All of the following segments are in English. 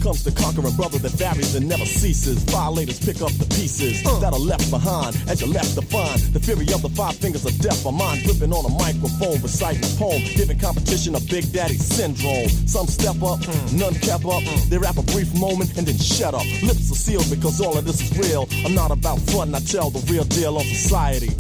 comes the conquering brother that varies and never ceases. Violators pick up the pieces that are left behind as you're left to find the fury of the five fingers of death. A mind gripping on a microphone, reciting a poem, giving competition a Big Daddy syndrome. Some step up, none kept up. They rap a brief moment and then shut up. Lips are sealed because all of this is real. I'm not about fun, I tell the real deal of society.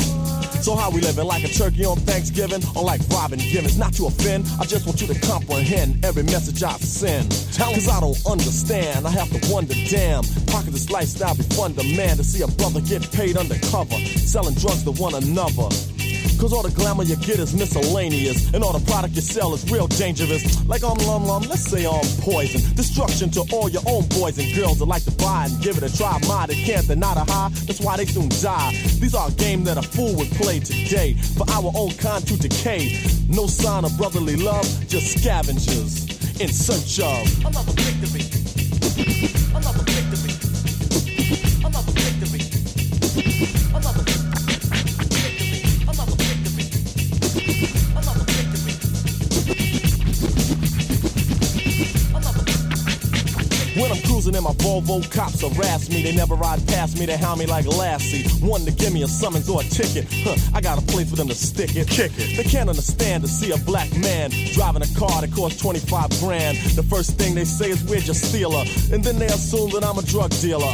So how we living, like a turkey on Thanksgiving, or like robbing givens? Not to offend, I just want you to comprehend every message I send. Cause I don't understand, I have to wonder, damn, how could this lifestyle be fun to man? To see a brother get paid undercover, selling drugs to one another. Cause all the glamour you get is miscellaneous, and all the product you sell is real dangerous. Like let's say poison. Destruction to all your own boys and girls that like to buy it and give it a try. They can't deny the high, that's why they soon die. These are a game that a fool would play today, for our own kind to decay. No sign of brotherly love, just scavengers in search of another victory. Another victory. Another victory. Another victory. When I'm cruising in my Volvo, cops harass me. They never ride past me, they hound me like Lassie. One to give me a summons or a ticket. I got a place for them to stick it. Kick it. They can't understand to see a black man driving a car that costs 25 grand. The first thing they say is we're just stealer, and then they assume that I'm a drug dealer.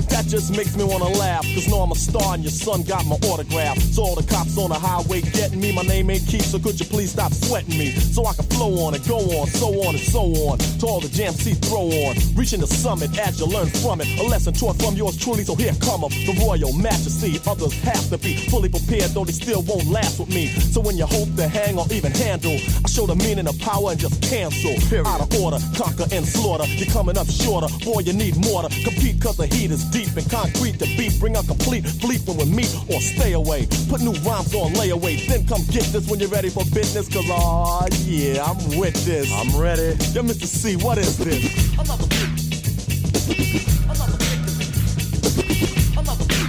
That just makes me wanna laugh, cause know I'm a star and your son got my autograph. So all the cops on the highway getting me, my name ain't Keith, so could you please stop sweating me? So I can flow on and go on, so on and so on. To all the jams see throw on. Reaching the summit as you learn from it. A lesson taught from yours truly, so here come up the royal majesty. Others have to be fully prepared, though they still won't last with me. So when you hope to hang or even handle, I show the meaning of power and just cancel. Period. Out of order, conquer and slaughter. You're coming up shorter, boy you need mortar. Compete cause the heat is deep and concrete. The beat bring a complete fleet when we meet or stay away. Put new rhymes on layaway, then come get this when you're ready for business. Cause yeah, I'm with this. I'm ready. Yo, Mr. C, what is this? Another beat. Another victory. Another beat.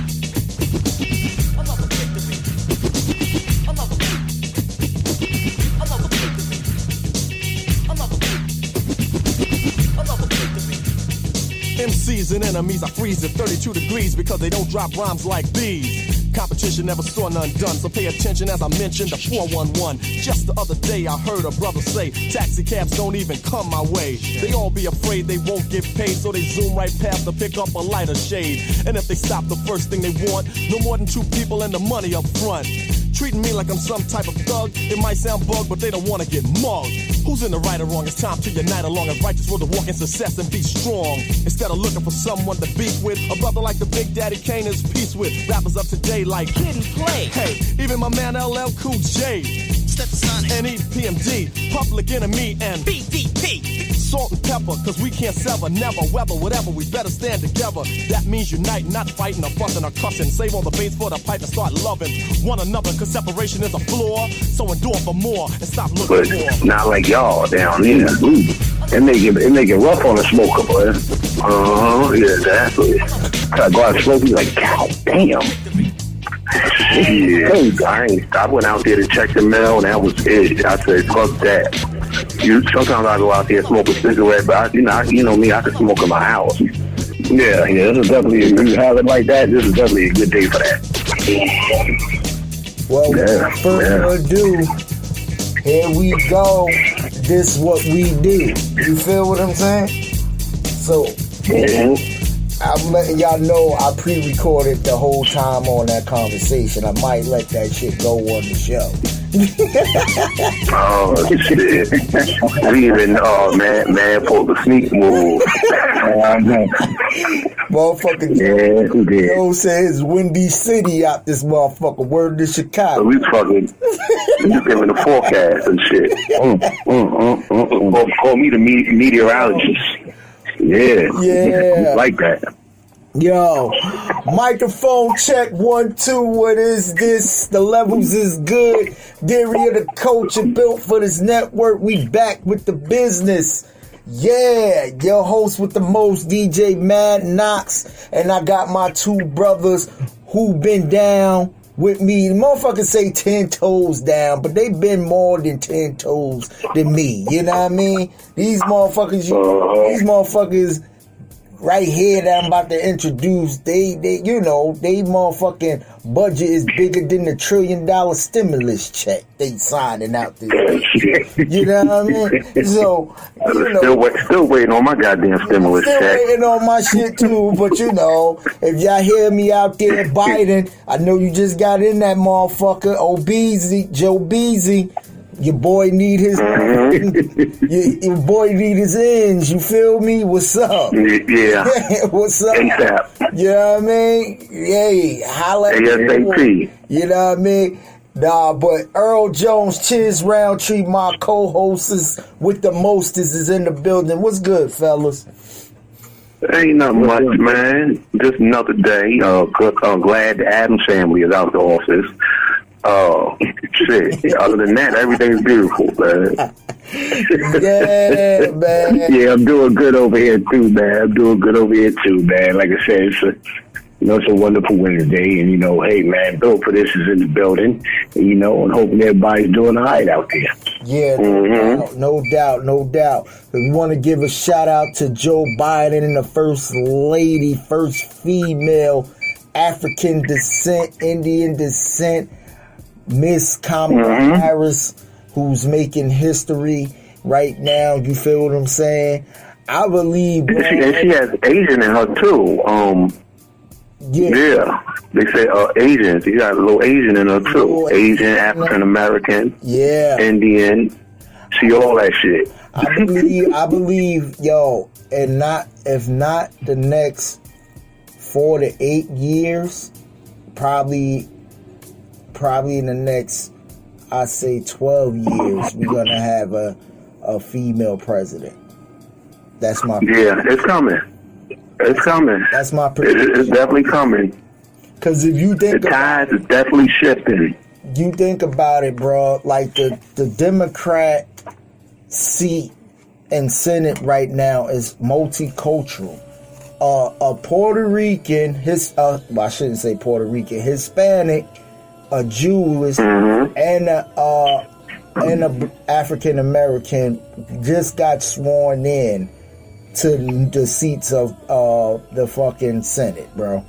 Another victory. Another beat. Another victory. Another beat. Another victory. MCs and enemies, I freeze at 32 degrees because they don't drop rhymes like these. Competition never saw none done, so pay attention as I mentioned the 411. Just the other day I heard a brother say, taxi cabs don't even come my way. They all be afraid they won't get paid, so they zoom right past to pick up a lighter shade. And if they stop, the first thing they want, no more than two people and the money up front. Treating me like I'm some type of thug, it might sound bug, but they don't wanna get mugged. Who's in the right or wrong? It's time to unite along a righteous road to walk in success and be strong. Instead of looking for someone to beef with, a brother like the Big Daddy Kane is peace with. Rappers up today like Kid and Play. Hey, even my man LL Cool J, Stetsasonic, and EPMD, Public Enemy, and BDP. Salt and pepper, cause we can't sever, never, whether, whatever, we better stand together. That means unite, not fighting or fussing or cussing. Save all the bass for the pipe and start loving one another, cause separation is a flaw. So endure for more and stop looking for. Not like y'all down there. It make it rough on the smoker, boy. Yeah, exactly. I go out and smoke, be like, God damn. Yeah, I went out there to check the mail, and that was it. I said, fuck that. Sometimes I go out there and smoke a cigarette, but you know me, I can smoke in my house. Yeah, this is definitely, if you have it like that, this is definitely a good day for that. Well, without further ado, here we go. This what we do. You feel what I'm saying? So, I'm letting y'all know I pre-recorded the whole time on that conversation. I might let that shit go on the show. Oh shit! Man pulled the sneak move. Motherfucker, yeah, Joe says Windy City out this motherfucker. Word to Chicago. So we fucking giving the forecast and shit. Call me the meteorologist. Yeah, like that. Yo, microphone check 1 2. What is this? The levels is good. Daria the coach and built for this network. We back with the business. Yeah, your host with the most, DJ Mad Knox, and I got my two brothers who been down with me. The motherfuckers say 10 toes down, but they been more than 10 toes than me. You know what I mean? These motherfuckers right here that I'm about to introduce, they motherfucking budget is bigger than the $1 trillion stimulus check they signing out there. You know what I mean? So, still waiting on my goddamn stimulus check. Still waiting on my shit too, but if y'all hear me out there, Biden, I know you just got in that motherfucker, Joe Beasy. Your boy need his your boy need his ends, you feel me? What's up? Yeah. What's up? ASAP. You know what I mean? Hey, holla at ASAP. You know what I mean? Nah, but Earl Jones, Chizz, Roundtree, my co-hosts with the mostest is in the building. What's good, fellas? Ain't nothing much, man. Just another day. I'm glad the Adams family is out the office. Shit. Other than that, everything's beautiful, man. Yeah, man. Yeah, I'm doing good over here too, man. Like I said, it's a wonderful Wednesday, and hey, man, Bill for this is in the building, and hoping everybody's doing all right out there. Yeah, no doubt. We want to give a shout out to Joe Biden and the First Lady, first female African descent, Indian descent, Miss Kamala Harris, who's making history right now. You feel what I'm saying? I believe. And she has Asian in her too. Yeah. They say Asian. She got a little Asian in her too. Asian, African American, Indian. She all that shit. I believe, and if not the next 4 to 8 years, probably in the next, I'd say 12 years, we're gonna have a female president. That's my prediction. Yeah, it's coming. That's my prediction. It's definitely coming. Because if you think the tides is definitely shifting. You think about it, bro. Like the Democrat seat and Senate right now is multicultural. A Puerto Rican, I shouldn't say Puerto Rican, Hispanic, a Jewish, and a African American just got sworn in to the seats of the fucking Senate, bro.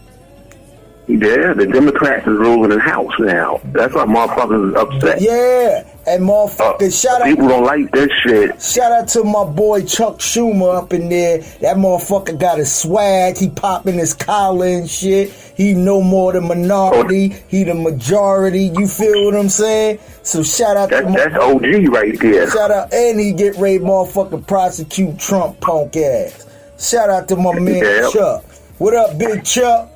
Yeah, the Democrats is ruling the House now. That's why motherfuckers is upset. Yeah, and motherfuckers, shout out. People don't like this shit. Shout out to my boy Chuck Schumer up in there. That motherfucker got his swag. He popping his collar and shit. He no more the minority. He the majority. You feel what I'm saying? So shout out to that's OG right there. Shout out, and he get ready motherfucking prosecute Trump punk ass. Shout out to my man Chuck. What up, Big Chuck?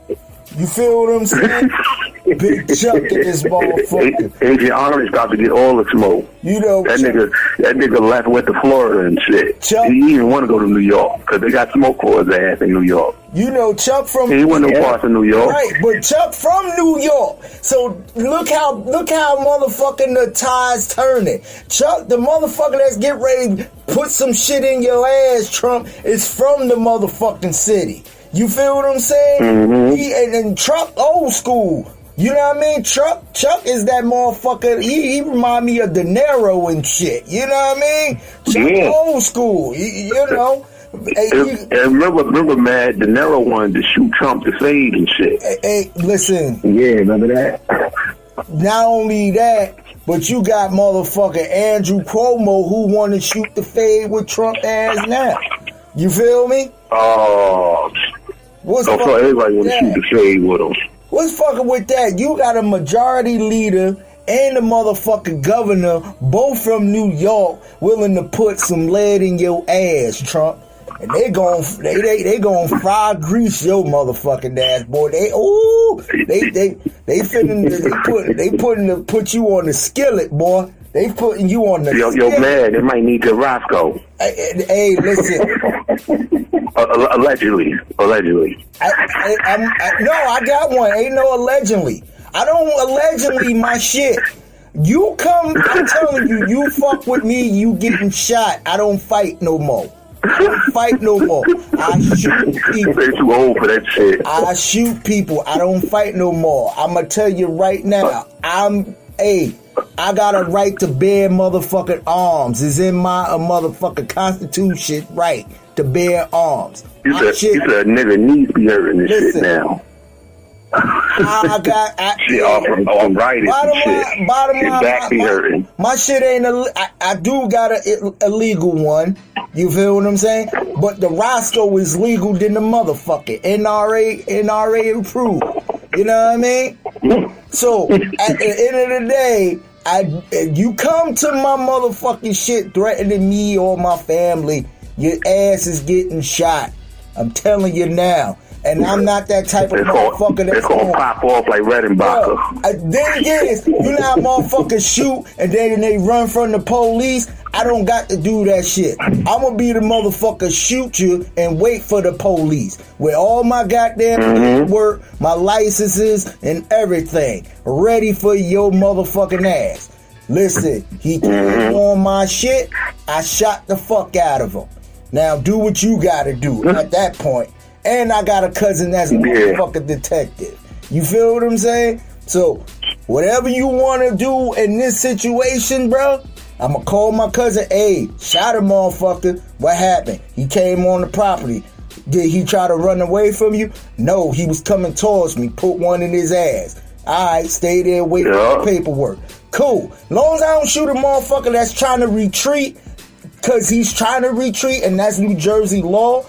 You feel what I'm saying? Big Chuck in this motherfucker. Agent Orange about to get all the smoke. That nigga left went to Florida and shit. Chuck, he didn't want to go to New York because they got smoke for his ass in New York. Chuck from he went no parts of New York, right? But Chuck from New York. So look how motherfucking the tides turning. Chuck, the motherfucker that's getting ready to put some shit in your ass, Trump, is from the motherfucking city. You feel what I'm saying? And Trump old school. You know what I mean? Chuck is that motherfucker. He remind me of De Niro and shit. You know what I mean? Chuck old school. You know. And remember, man, De Niro wanted to shoot Trump to save and shit. Hey, listen. Yeah, remember that? Not only that, but you got motherfucker Andrew Cuomo who want to shoot the fade with Trump ass now. You feel me? Oh. So everybody want to shoot the fade with him. What's fucking with that? You got a majority leader and a motherfucking governor, both from New York, willing to put some lead in your ass, Trump. And they gon' fry grease your motherfucking ass, boy. They putting to put you on the skillet, boy. They putting you on the skillet. Yo, man, they might need your Roscoe. Hey, listen. Allegedly. No, I got one. Ain't no allegedly. I don't allegedly my shit. You come, I'm telling you, you fuck with me, you getting shot. I don't fight no more. I don't fight no more. I shoot people. You're too old for that shit. I shoot people. I don't fight no more. I'm gonna tell you right now. I got a right to bear motherfucking arms. It's in my motherfucking constitution right to bear arms. You said a nigga needs to be hurting this shit now. I got shit off arthritis and shit. Bottom Your line, back be hurting. My shit ain't I do got a legal one. You feel what I'm saying? But the Roscoe is legal than the motherfucker. NRA approved. You know what I mean? So at the end of the day, you come to my motherfucking shit threatening me or my family, your ass is getting shot. I'm telling you now. And I'm not that type of motherfucker that's gonna pop off like Redenbacher. Then again, you know how motherfuckers shoot and then they run from the police? I don't got to do that shit. I'm gonna be the motherfucker shoot you and wait for the police with all my goddamn work, my licenses and everything ready for your motherfucking ass. Listen, he came on my shit, I shot the fuck out of him. Now do what you gotta do at that point. And I got a cousin that's a motherfucking detective. You feel what I'm saying? So, whatever you want to do in this situation, bro, I'm going to call my cousin. Hey, shot a motherfucker. What happened? He came on the property. Did he try to run away from you? No, he was coming towards me. Put one in his ass. All right, stay there, wait for the paperwork. Cool. Long as I don't shoot a motherfucker that's trying to retreat, because he's trying to retreat, and that's New Jersey law.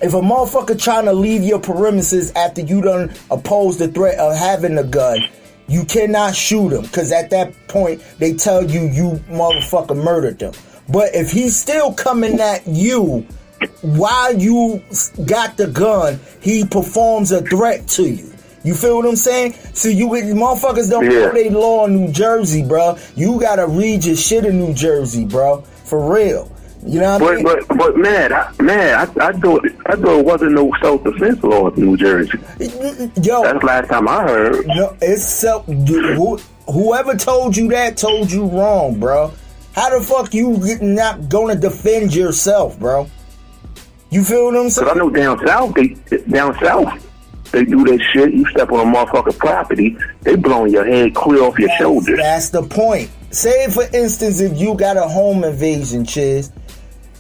If a motherfucker trying to leave your premises after you done oppose the threat of having a gun, you cannot shoot him, because at that point they tell you motherfucker murdered them. But if he's still coming at you while you got the gun, he performs a threat to you. You feel what I'm saying? So motherfuckers don't know they law in New Jersey, bro. You gotta read your shit in New Jersey, bro. For real. You know what I mean? But I thought it wasn't no self-defense law in New Jersey. Yo, that's the last time I heard. No, it's whoever told you that told you wrong, bro. How the fuck you not gonna defend yourself, bro? You feel what I'm saying? Because I know down south they do that shit. You step on a motherfucking property, they blowing your head clear off your shoulders. That's the point. Say, for instance, if you got a home invasion, Chizz,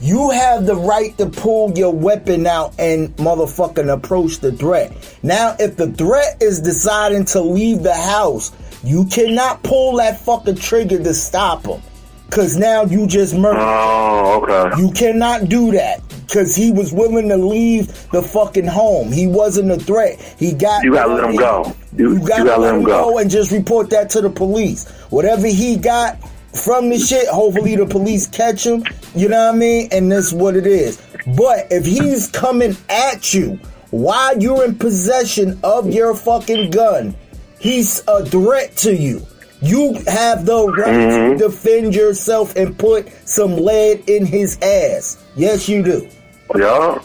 you have the right to pull your weapon out and motherfucking approach the threat. Now, if the threat is deciding to leave the house, you cannot pull that fucking trigger to stop him. Because now you just murdered him. Oh, okay. You cannot do that. Because he was willing to leave the fucking home. He wasn't a threat. You gotta let him go. You gotta let him go and just report that to the police. Whatever he got from the shit, hopefully the police catch him. You know what I mean? And that's what it is. But if he's coming at you while you're in possession of your fucking gun, he's a threat to you. You have the right to defend yourself and put some lead in his ass. Yes, you do. Yeah.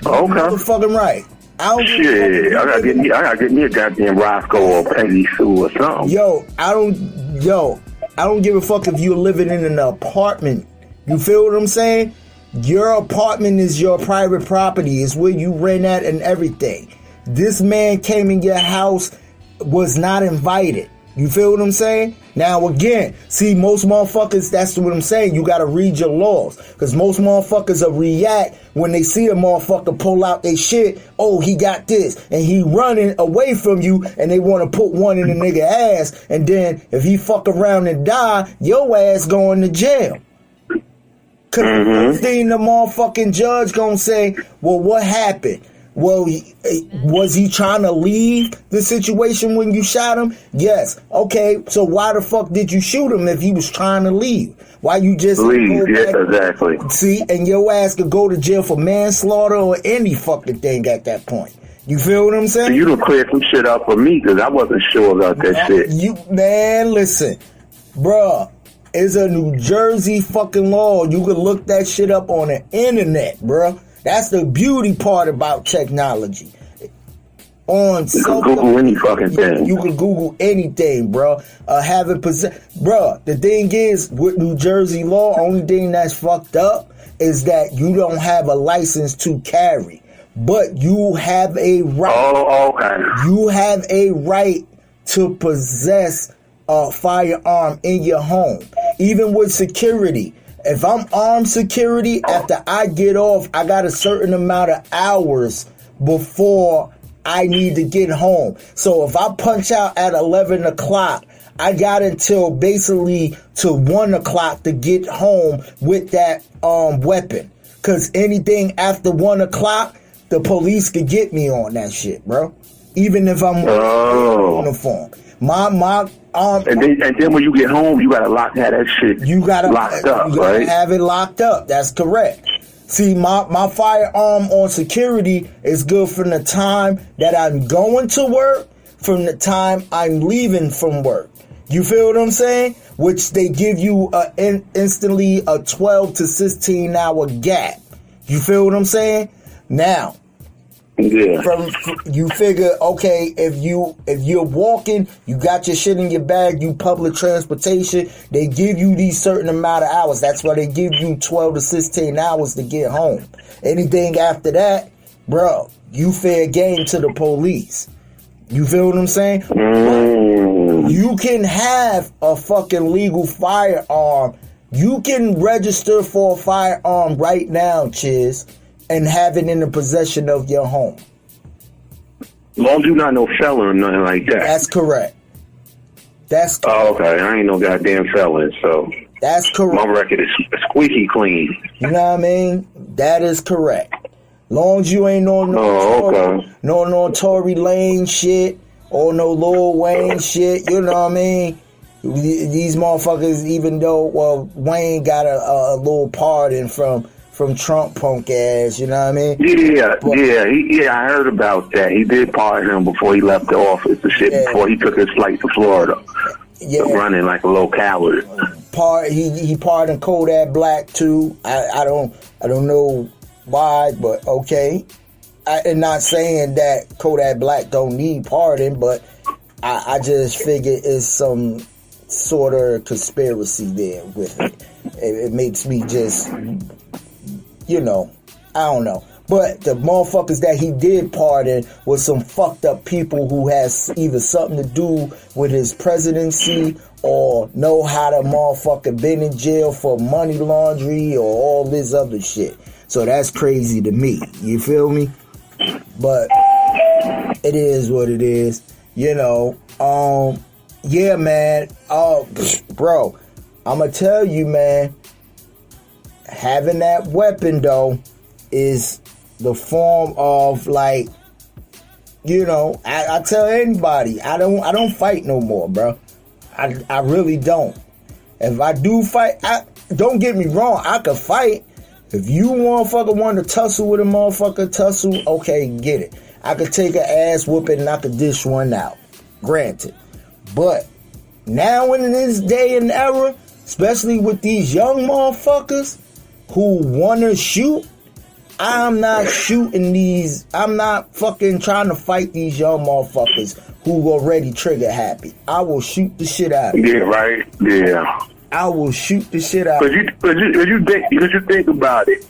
Okay. You're fucking right. I gotta get me a goddamn Roscoe or Peggy Sue or something. I don't give a fuck if you're living in an apartment. You feel what I'm saying? Your apartment is your private property. It's where you rent at and everything. This man came in your house, was not invited. You feel what I'm saying? Now, again, see, most motherfuckers, that's what I'm saying. You got to read your laws. Because most motherfuckers will react when they see a motherfucker pull out their shit. Oh, he got this. And he running away from you. And they want to put one in the nigga ass. And then if he fuck around and die, your ass going to jail. Because the first thing the motherfucking judge going to say, well, what happened? Well, was he trying to leave the situation when you shot him? Yes. Okay, so why the fuck did you shoot him if he was trying to leave? Why you just leave? Yes, exactly. See, and your ass could go to jail for manslaughter or any fucking thing at that point. You feel what I'm saying? So you done cleared some shit up for me because I wasn't sure about that shit. Man, listen, bruh. It's a New Jersey fucking law. You can look that shit up on the internet, bruh. That's the beauty part about technology. on you can Google any fucking thing. You can Google anything, bro. Bro, the thing is, with New Jersey law, only thing that's fucked up is that you don't have a license to carry, but you have a right. Oh, okay. You have a right to possess a firearm in your home, even with security. If I'm armed security, after I get off, I got a certain amount of hours before I need to get home. So if I punch out at 11 o'clock, I got until basically to 1 o'clock to get home with that weapon. Because anything after 1 o'clock, the police could get me on that shit, bro. Even if I'm wearing uniform. And then when you get home, you gotta lock that shit. You gotta locked up, right? Have it locked up. That's correct. See, my firearm on security is good from the time that I'm going to work, from the time I'm leaving from work. You feel what I'm saying? Which they give you instantly a 12 to 16 hour gap. You feel what I'm saying? Now, yeah. You figure, okay, if you're walking, you got your shit in your bag, you public transportation, they give you these certain amount of hours. That's why they give you 12 to 16 hours to get home. Anything after that, bro, you fair game to the police. You feel what I'm saying? You can have a fucking legal firearm. You can register for a firearm right now, Chizz, and have it in the possession of your home. Long as you're not no felon or nothing like that. That's correct. That's correct. Oh, okay. I ain't no goddamn felon, so that's correct. My record is squeaky clean. You know what I mean? That is correct. Long as you ain't no Tory Lane shit or no Lil Wayne shit, you know what I mean? These motherfuckers, even though Wayne got a little pardon from Trump punk ass, you know what I mean? Yeah, I heard about that. He did pardon him before he left the office and shit, before he took his flight to Florida. Yeah. Running like a little coward. He pardoned Kodak Black too. I don't know why, but okay. I'm not saying that Kodak Black don't need pardon, but I just figure it's some sort of conspiracy there with it. It makes me just, I don't know. But the motherfuckers that he did pardon was some fucked up people who has either something to do with his presidency or know how to motherfucker been in jail for money laundering or all this other shit. So that's crazy to me. You feel me? But it is what it is. Yeah, man. Bro, I'ma tell you, man, having that weapon though is the form of I tell anybody, I don't fight no more, bro. I really don't. If I do fight, don't get me wrong, I could fight. If you motherfucker want to tussle with a motherfucker, tussle, okay, get it. I could take an ass whooping and I could dish one out. Granted. But now in this day and era, especially with these young motherfuckers who want to shoot, I'm not shooting these. I'm not fucking trying to fight these young motherfuckers who already trigger happy. I will shoot the shit out of them. Yeah, right. Yeah. I will shoot the shit out of them. Because you think about it.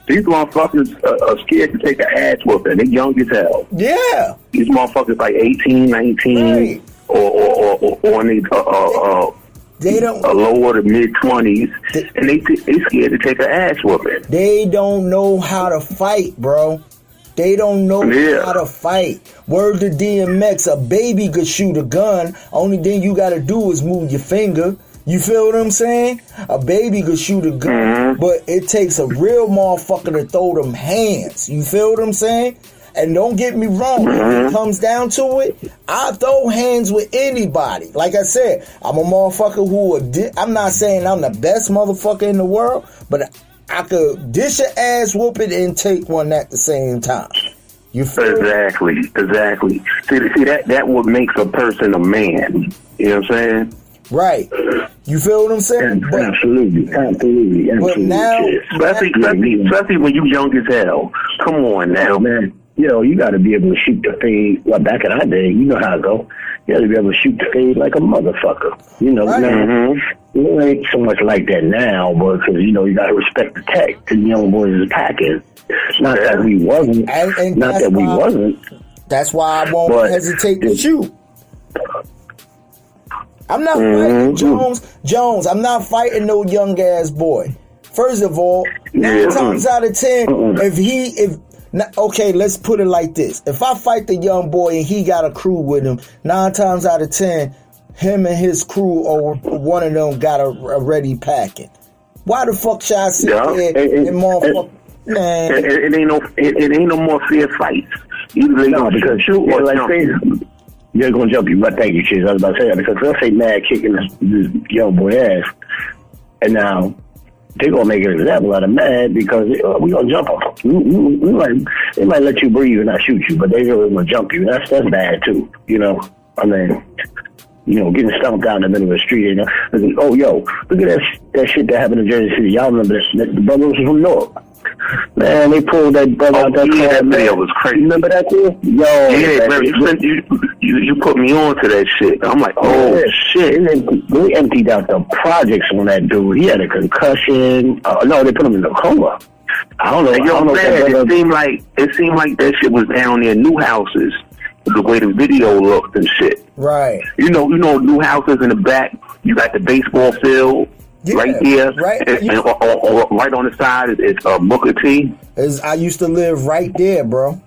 These motherfuckers are scared to take an ass whooping. They're young as hell. Yeah. These motherfuckers like 18, 19, right. or they don't lower to mid-20s, and they scared to take an ass whooping. They don't know how to fight, bro. They don't know how to fight. Word to DMX, a baby could shoot a gun. Only thing you got to do is move your finger. You feel what I'm saying? A baby could shoot a gun, but it takes a real motherfucker to throw them hands. You feel what I'm saying? And don't get me wrong, when it comes down to it, I throw hands with anybody. Like I said, I'm a motherfucker I'm not saying I'm the best motherfucker in the world, but I could dish an ass whooping and take one at the same time. You feel Exactly. See that what makes a person a man. You know what I'm saying? Right. You feel what I'm saying? Absolutely. But now, especially when you young as hell. Come on now, man. you got to be able to shoot the fade. Well, back in our day, you know how it go. You got to be able to shoot the fade like a motherfucker. Right. Now, it ain't so much like that now, but because, you got to respect the tech the young boys is packing. Not that we wasn't. And not that we wasn't. That's why I won't hesitate to shoot. I'm not fighting Jones. I'm not fighting no young ass boy. First of all, 9 times out of 10, okay, let's put it like this. If I fight the young boy and he got a crew with him, 9 times out of 10, him and his crew or one of them got already packing. Why the fuck should I sit there and motherfucker? Man, it ain't no more fair fights. No, because they're gonna jump you. But thank you, Chizz. I was about to say that because they'll say mad kicking this young boy ass, and now they're gonna make an example out of mad because we gonna jump them. They might let you breathe and not shoot you, but they really gonna jump you. That's bad too. I mean. Getting stomped out in the middle of the street. Look at that shit that happened in Jersey City. Y'all remember that? The brother was from North. Man, they pulled that brother out that car. That video was crazy. Remember that too? You put me on to that shit. I'm like, shit. We emptied out the projects on that dude. He had a concussion. No, they put him in a coma. I don't know. It seemed like that shit was down there, new houses. The way the video looked and shit. Right. New houses in the back. You got the baseball field right there. Right. And right on the side is Booker T. I used to live right there, bro.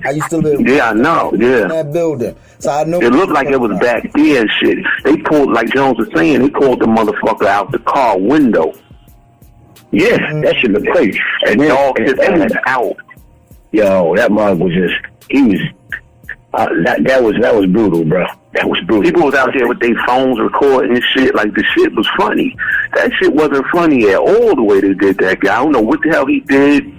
I used to live. Yeah, I know. Yeah. In that building. So I know. It looked like it was back there and shit. They pulled, like Jones was saying, they pulled the motherfucker out the car window. Yeah, that shit looked crazy. And then all his ass out. Yo, that mug was just. He was. That was brutal, bro. That was brutal. People was out there with their phones recording and shit. Like, the shit was funny. That shit wasn't funny at all the way they did that guy. I don't know what the hell he did.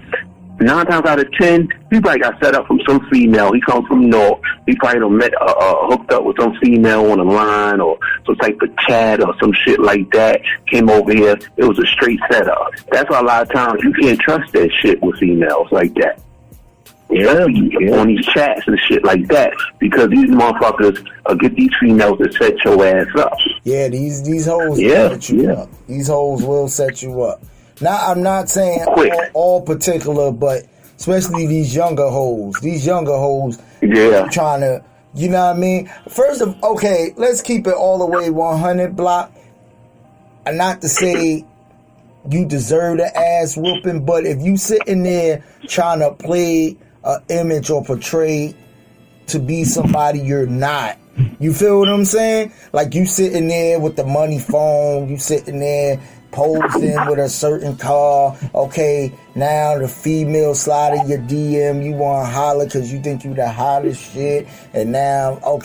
9 times out of 10, he probably got set up from some female. He comes from North. He probably done met, hooked up with some female on the line or some type of chat or some shit like that. Came over here. It was a straight setup. That's why a lot of times you can't trust that shit with females like that. Yeah, on these chats and shit like that, because these motherfuckers get these females to set your ass up. Yeah, these hoes will set you up. These hoes will set you up. Now, I'm not saying all particular, but especially these younger hoes. These younger hoes trying to, you know what I mean? Let's keep it all the way 100 block. And not to say you deserve the ass whooping, but if you sitting there trying to play an image or portray to be somebody you're not. You feel what I'm saying? Like you sitting there with the money phone, you sitting there posing with a certain car. Okay, now the female slide in your DM, you want to holler because you think you the hottest shit. And now I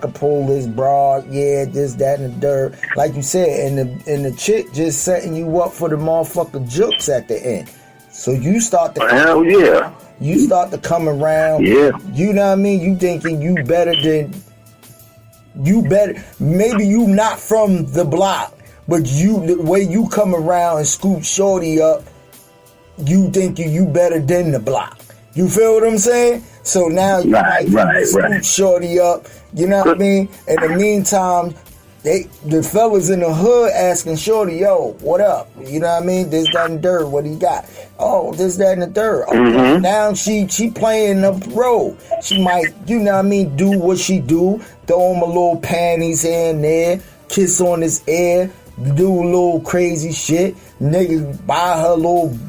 can pull this broad, this, that, and the dirt. Like you said, and the chick just setting you up for the motherfucker jokes at the end. So you start to you start to come around. Yeah. You know what I mean? You thinking you better. Maybe you not from the block, but the way you come around and scoop shorty up, you think you better than the block. You feel what I'm saying? So now you scoop shorty up. You know what I mean? In the meantime, the fellas in the hood asking shorty, yo, what up? You know what I mean? This, that, and dirt. What he got? Oh, this, that, and the dirt. Okay. Now she playing the role. She might, you know what I mean, do what she do. Throw him a little panties here and there. Kiss on his ear. Do a little crazy shit. Niggas buy her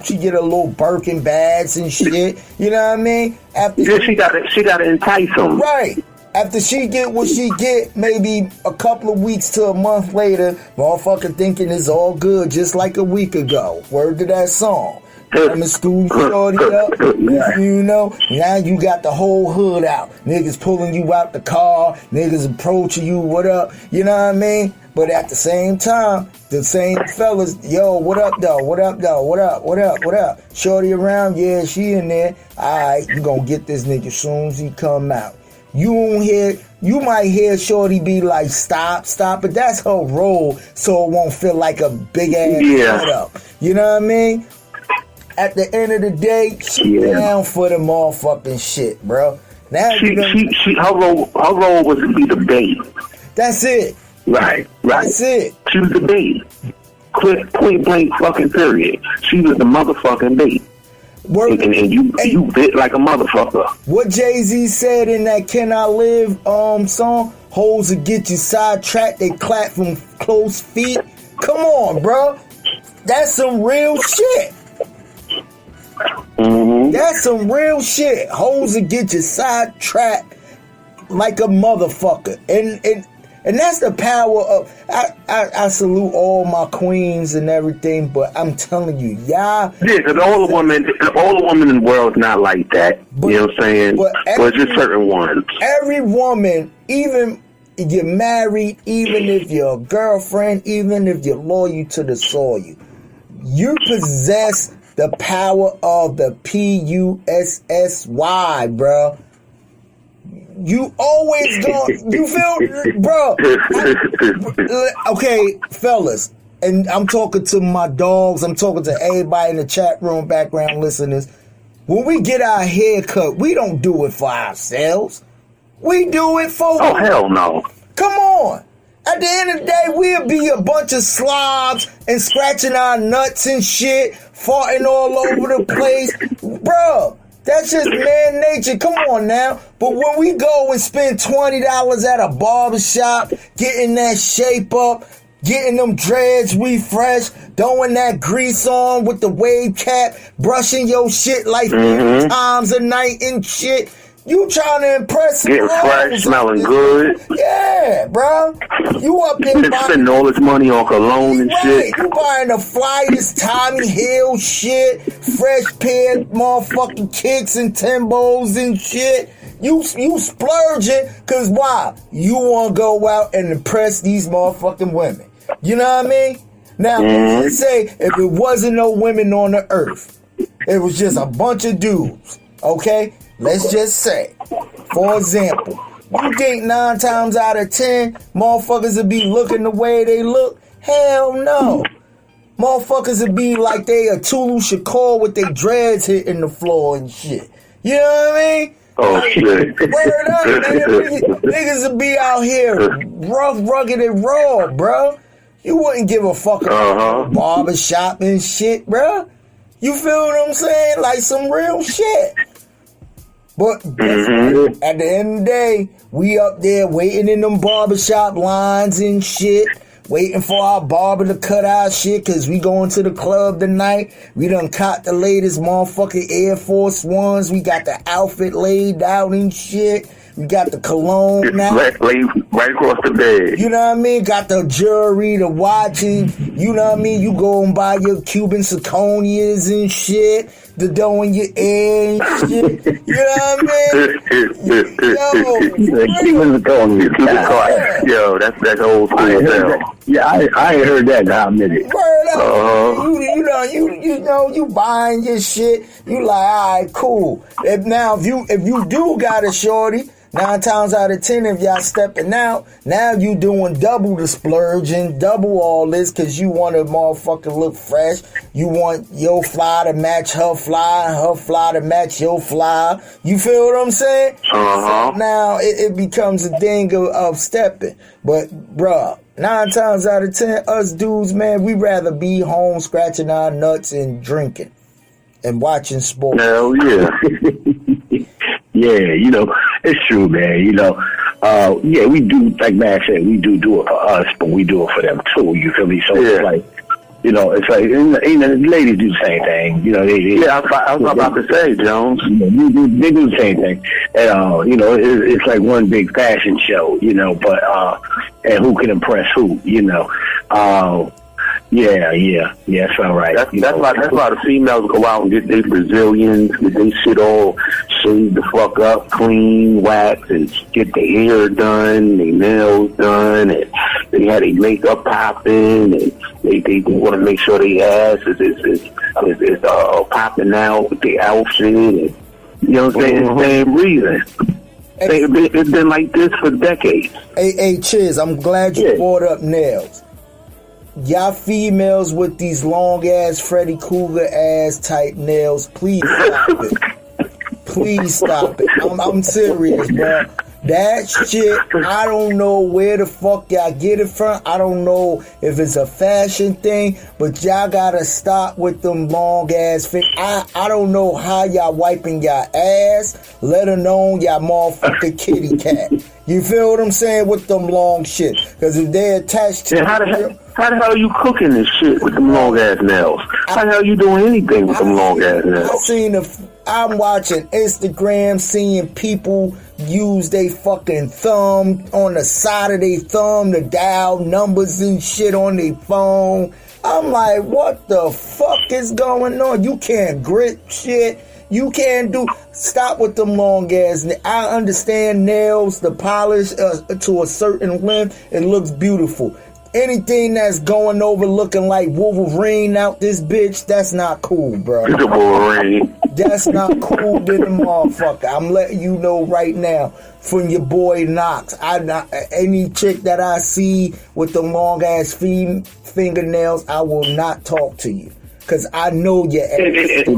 she get a little Birkin bags and shit. You know what I mean? She gotta entice him. Right. After she get what she get, maybe a couple of weeks to a month later, motherfucker thinking it's all good just like a week ago. Word to that song. I'm in school, shorty up, you know. Now you got the whole hood out. Niggas pulling you out the car. Niggas approaching you, what up? You know what I mean? But at the same time, the same fellas, yo, what up, though? What up, though? What up? What up? What up? Shorty around? Yeah, she in there. All right, you gonna get this nigga as soon as he come out. You might hear shorty be like, stop, but that's her role, so it won't feel like a big ass setup. You know what I mean? at the end of the day, she down for the motherfucking shit, bro. Now her role was to be the bait. That's it. Right. That's it. She was the bait. Point blank fucking period. She was the motherfucking bait. And you bit like a motherfucker. What Jay-Z said in that Can I Live song, hoes will get you sidetracked, they clap from close feet. Come on, bro. That's some real shit. Mm-hmm. That's some real shit. Hoes will get you sidetracked like a motherfucker. And that's the power of I salute all my queens and everything, but I'm telling you, y'all. Yeah, because all the women in the world is not like that. You know what I'm saying? But it's just certain ones. Every woman, even if you're married, even if you're a girlfriend, even if you're loyal to the soil, you possess the power of the PUSSY, bro. You always going, you feel, bro. Okay, fellas, and I'm talking to my dogs, I'm talking to everybody in the chat room, background listeners. When we get our hair cut, we don't do it for ourselves. We do it for... Oh, hell no. Come on. At the end of the day, we'll be a bunch of slobs and scratching our nuts and shit, farting all over the place. Bro, that's just man nature. Come on now. But when we go and spend $20 at a barbershop, getting that shape up, getting them dreads refreshed, throwing that grease on with the wave cap, brushing your shit like 50 times a night and shit. You trying to impress getting fresh, smelling good. Yeah, bro. You up there spending all this money on cologne and shit. You buying the flyest Tommy Hill shit, fresh pair of motherfucking kicks and Timbos and shit. You splurging, cause why? You want to go out and impress these motherfucking women. You know what I mean? Now, let's say if it wasn't no women on the earth, it was just a bunch of dudes, okay? Let's just say, for example, you think 9 times out of 10 motherfuckers would be looking the way they look? Hell no. Motherfuckers would be like they a Tulu Shakur with their dreads hitting the floor and shit. You know what I mean? Oh, shit. Word up, man. Niggas would be out here rough, rugged, and raw, bro. You wouldn't give a fuck about barbershop and shit, bro. You feel what I'm saying? Like some real shit. But at the end of the day, we up there waiting in them barbershop lines and shit, waiting for our barber to cut our shit, cause we going to the club tonight. We done caught the latest motherfucking Air Force Ones. We got the outfit laid out and shit. We got the cologne now. Right across the bed. You know what I mean? Got the jewelry, the watching. You know what I mean? You go and buy your Cuban zirconias and shit. The dough in your ear and shit. You know what I mean? Cuban zirconias. Yo, that's old school hell. Yeah, I ain't heard that in a minute. Word up. You buying your shit. You like, all right, cool. If you do got a shorty, 9 times out of 10, if y'all stepping out, now you doing double the splurging, double all this, cause you want a motherfucker look fresh. You want your fly to match her fly, and her fly to match your fly. You feel what I'm saying? So now it becomes a thing of stepping. But bruh, 9 times out of 10, us dudes, man, we rather be home scratching our nuts and drinking and watching sports. Hell yeah. Yeah, it's true, man. Yeah, we do, like Matt said, we do it for us, but we do it for them too. You feel me? So it's like, it's like, the ladies do the same thing. I was about to say, Jones. They do the same thing. And, it's like one big fashion show, but, and who can impress who, Yeah, it's all right. That's why the females go out and get their Brazilians, get their shit all shaved the fuck up, clean, wax, and get their hair done, their nails done, and they had their makeup popping, and they want to make sure their ass is popping out with their outfit, and you know what I'm saying? It's the same reason. It's been like this for decades. Hey, Chizz, I'm glad you brought up nails. y'all females with these long ass Freddy Krueger ass type nails, please stop it. Please stop it. I'm serious, bro. That shit, I don't know where the fuck y'all get it from. I don't know if it's a fashion thing, but y'all gotta stop with them long ass feet. I don't know how y'all wiping y'all ass, let alone y'all motherfucking kitty cat. You feel what I'm saying with them long shit? Because if they attached to how the hell are you cooking this shit with them long ass nails? How the hell you doing anything with them long ass nails? I'm watching Instagram, seeing people use their fucking thumb on the side of their thumb to dial numbers and shit on their phone. I'm like, what the fuck is going on? You can't grip shit. You can't do. Stop with them long ass. I understand nails, the polish to a certain length, it looks beautiful. Anything that's going over looking like Wolverine out this bitch, that's not cool, bro. It's a Wolverine. That's not cool to the motherfucker. I'm letting you know right now from your boy Knox. Any chick that I see with the long ass fingernails, I will not talk to you. Because I know your ass.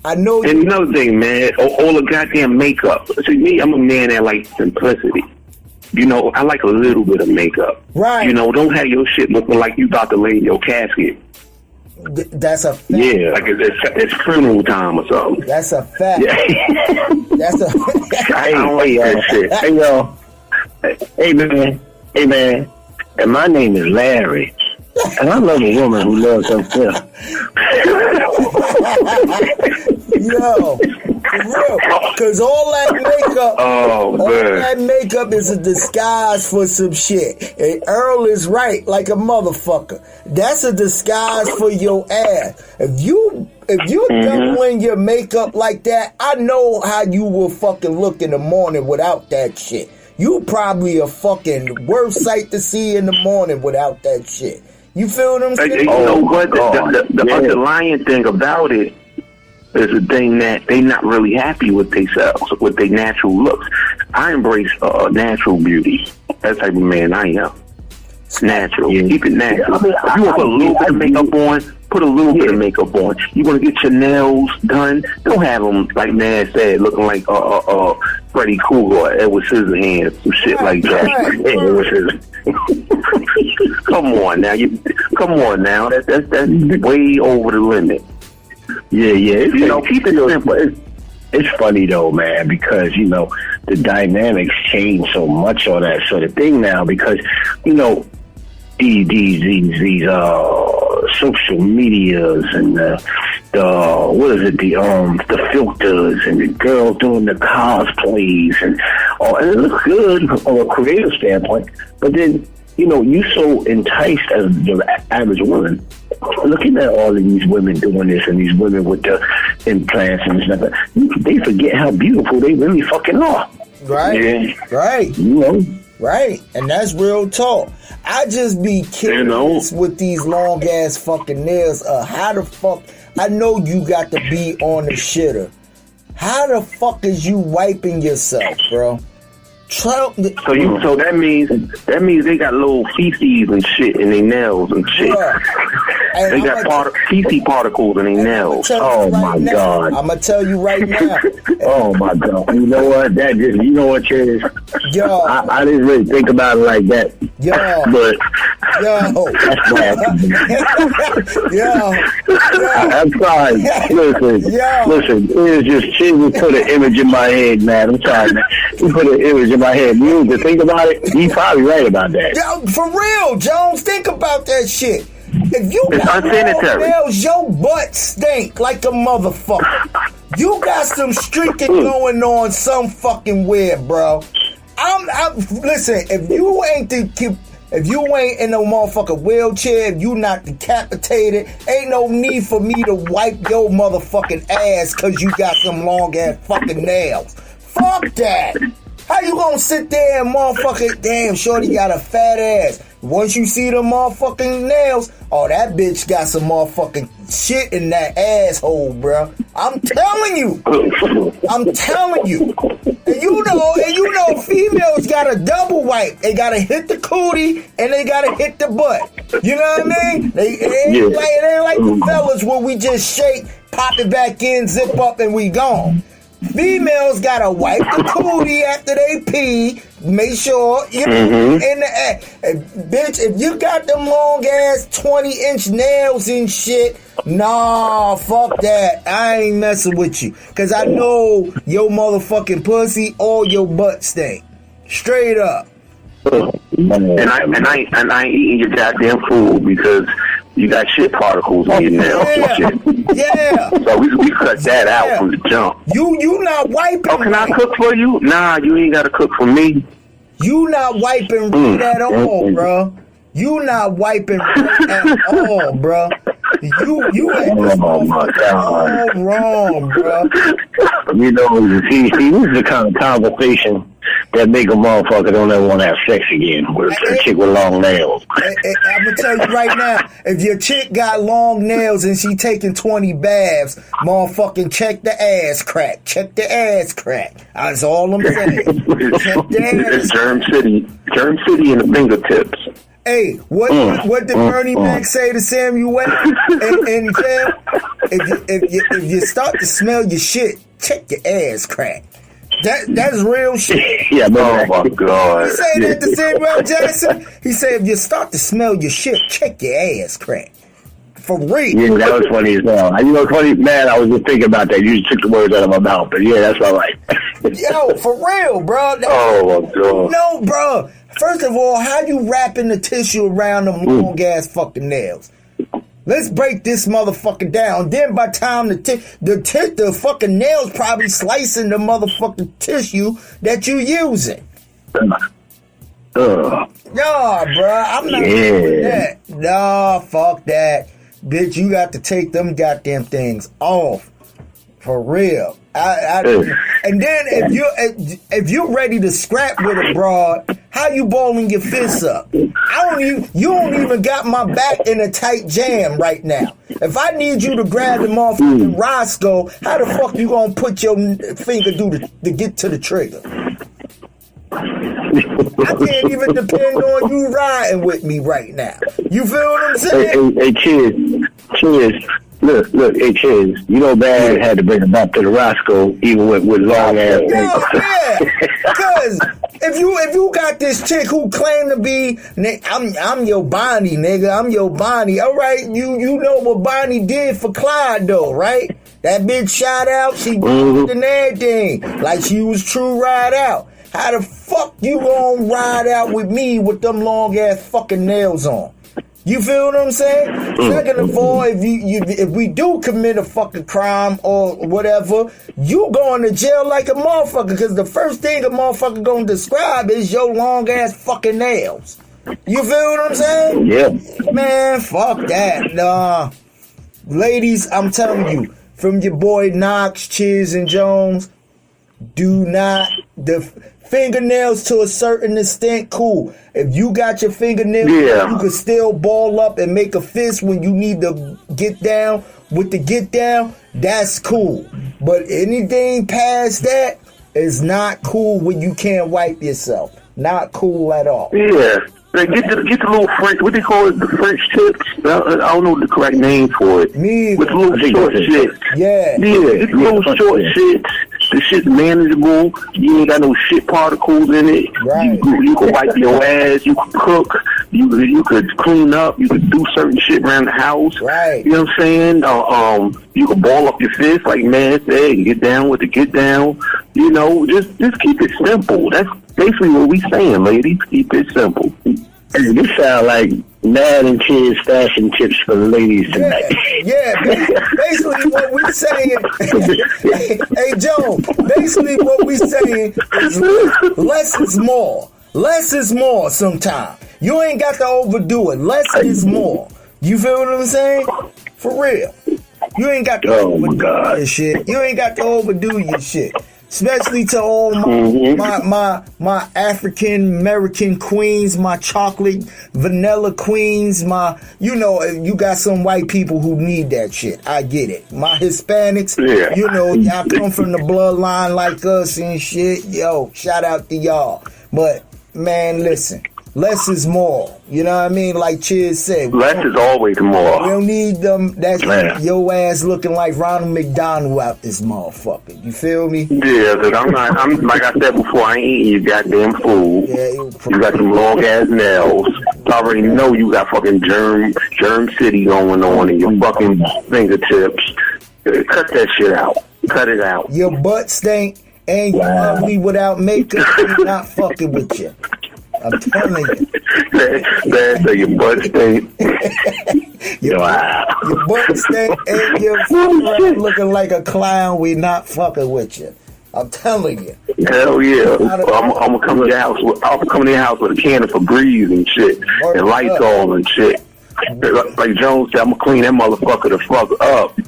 I know you. And another thing, man, all the goddamn makeup. See, me, I'm a man that likes simplicity. You know, I like a little bit of makeup. Right. You know, don't have your shit looking like you about to lay in your casket. That's a fact. Yeah, like it's funeral time or something. That's a fact. Yeah. That's a I don't like that shit. Hey, yo. Hey, man. And my name is Larry. And I love a woman who loves herself. Yo, for real. Because all that makeup is a disguise for some shit. And Earl is right, like a motherfucker. That's a disguise for your ass. If you doubling your makeup like that, I know how you will fucking look in the morning without that shit. You probably a fucking worst sight to see in the morning without that shit. You feel what I'm saying? You know what? The underlying thing about it is the thing that they not really happy with themselves, with their natural looks. I embrace natural beauty. That type of man I am. Natural. Yeah. Keep it natural. You want to put a little bit of makeup on, put a little bit of makeup on. You want to get your nails done, don't have them, like man said, looking like Freddy Krueger or Edward Scissorhands, some shit like that. Come on now. That's way over the limit. Yeah. Keep it simple. It's funny though, man, because the dynamics change so much on that sort of thing now. Because these social medias and the filters and the girls doing the cosplays and it looks good from a creative standpoint. But then you so enticed as the average woman, looking at all of these women doing this and these women with the implants and stuff, they forget how beautiful they really fucking are. Right. Yeah. Right. Right. And that's real talk. I just be curious with these long ass fucking nails. How the fuck? I know you got to be on the shitter. How the fuck is you wiping yourself, bro? So that means they got little feces and shit in their nails and shit. They got feces particles in their nails. Oh my God! I'm gonna tell you right now. Oh my God! You know what? Chizz? Yo, I didn't really think about it like that. But that's I'm sorry. Listen. It's just Chizz put an image in my head, man. I'm sorry, man. He put an image in my head. You need to think about it. He's probably right about that. Yo, for real, Jones. Think about that shit. If you it's got unsanitary. nails, your butt stink like a motherfucker. You got some streaking going on some fucking weird, bro. Listen, if you ain't in no motherfucking wheelchair, if you not decapitated, ain't no need for me to wipe your motherfucking ass because you got some long ass fucking nails. Fuck that. How you gonna sit there and motherfucking, damn, shorty got a fat ass. Once you see them motherfucking nails, that bitch got some motherfucking shit in that asshole, bro. I'm telling you. And you know, females got a double wipe. They gotta hit the cootie and they gotta hit the butt. You know what I mean? It ain't like the fellas where we just shake, pop it back in, zip up, and we gone. Females gotta wipe the cootie after they pee. Make sure you know in the bitch. If you got them long ass 20-inch nails and shit, nah, fuck that. I ain't messing with you, cause I know your motherfucking pussy or your butt stink. Straight up. And I ain't eating your goddamn food because you got shit particles on your nails and shit. Yeah. So we cut that out from the jump. You not wiping. Oh, can I cook for you? Nah, you ain't gotta cook for me. You not wiping right at all, bro. You not wiping right at all, bro. You ain't this motherfucker all wrong, bro. You know, see, this is the kind of conversation that make a motherfucker don't ever want to have sex again with a chick with long nails. I'm gonna tell you right now, if your chick got long nails and she taking 20 baths, motherfucking check the ass crack. Check the ass crack. That's all I'm saying. Check the ass. Germ City in the fingertips. Hey, what did Bernie Mac say to Samuel in jail? If you start to smell your shit, check your ass crack. That's real shit. Yeah, oh my God. He said that to Samuel Jackson. He said, if you start to smell your shit, check your ass crack. For real. Yeah, that was funny as well. You know, funny, man, I was just thinking about that. You just took the words out of my mouth. But yeah, that's all right. Yo, for real, bro. Oh my God. No, bro. First of all, how you wrapping the tissue around them long ass fucking nails? Let's break this motherfucker down. Then by the time the fucking nails probably slicing the motherfucking tissue that you using. Nah, bro, I'm not doing that. Nah, fuck that. Bitch, you got to take them goddamn things off. For real. And then if you're ready to scrap with a broad, how you balling your fists up? You don't even got my back in a tight jam right now. If I need you to grab the motherfucking Roscoe, how the fuck you gonna put your finger to get to the trigger? I can't even depend on you riding with me right now. You feel what I'm saying? Hey, Chizz. Look, hey, Chizz, you know Bad had to bring him back to the Roscoe, even with long ass. Yeah, because if you got this chick who claim to be, I'm your Bonnie, nigga, I'm your Bonnie. All right, you know what Bonnie did for Clyde though, right? That bitch shot out, she did and everything, like she was true ride out. How the fuck you gonna ride out with me with them long ass fucking nails on? You feel what I'm saying? Second of all, if we do commit a fucking crime or whatever, you going to jail like a motherfucker, because the first thing a motherfucker gonna describe is your long ass fucking nails. You feel what I'm saying? Yeah. Man, fuck that. Nah. Ladies, I'm telling you, from your boy Knox, Chizz, and Jones, do not... Fingernails to a certain extent, cool. If you got your fingernails, you can still ball up and make a fist when you need to get down with the get down, that's cool. But anything past that is not cool when you can't wipe yourself. Not cool at all. Yeah. Like, get the little French, what they call it, the French tips? I don't know the correct name for it. Me with little short shits. Yeah. Yeah, get the little short shits. The shit's manageable. You ain't got no shit particles in it. Right. You can wipe your ass. You can cook. You could clean up. You could do certain shit around the house. Right. You know what I'm saying? You can ball up your fist like man said and get down with the get down. You know, just keep it simple. That's basically what we saying, ladies. Keep it simple. Hey, this sound like Mad and Chizz stashing tips for the ladies tonight. Yeah, basically what we saying, hey Joe, basically what we saying is less is more. Less is more sometimes. You ain't got to overdo it. Less is more. You feel what I'm saying? For real. You ain't got to overdo your shit. You ain't got to overdo your shit. Especially to all my African American queens, my chocolate vanilla queens, you got some white people who need that shit. I get it. My Hispanics, y'all come from the bloodline like us and shit. Yo, shout out to y'all. But man, listen, less is more. You know what I mean? Like Chizz said. Less is always more. We don't need them. That's your ass looking like Ronald McDonald out this motherfucker. You feel me? Yeah, because I'm like I said before, I ain't eating your goddamn food. Yeah, you got some long ass nails. I already know you got fucking germ city going on in your fucking fingertips. Cut that shit out. Cut it out. Your butt stink and you ugly without makeup. We're not fucking with you. I'm telling you. So your butt stink. Your butt stink and you're fucking looking like a clown. We not fucking with you. I'm telling you. Hell yeah. I'm gonna come to your house. I'll come to your house with a can of Febreze and shit, and Lysol and shit. Like Jones said, I'm gonna clean that motherfucker the fuck up.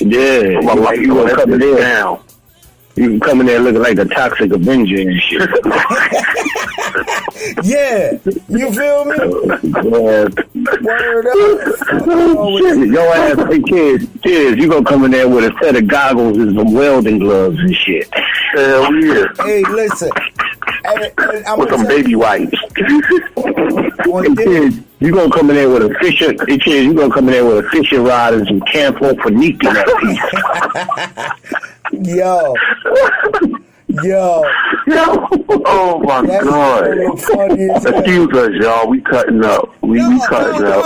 Yeah, like you gonna come in there now. You can come in there looking like the Toxic Avenger and shit. Yeah, you feel me? Word up. Your ass, hey kids, you gonna come in there with a set of goggles and some welding gloves and shit. Hell yeah. Hey, listen. With some baby wipes. Kids, you gonna come in there with a fishing. Hey kids, you gonna come in there with a fishing rod and some Campo Fanique in that piece. Yo. Oh my God. Excuse us, y'all. We cutting up. We cutting up.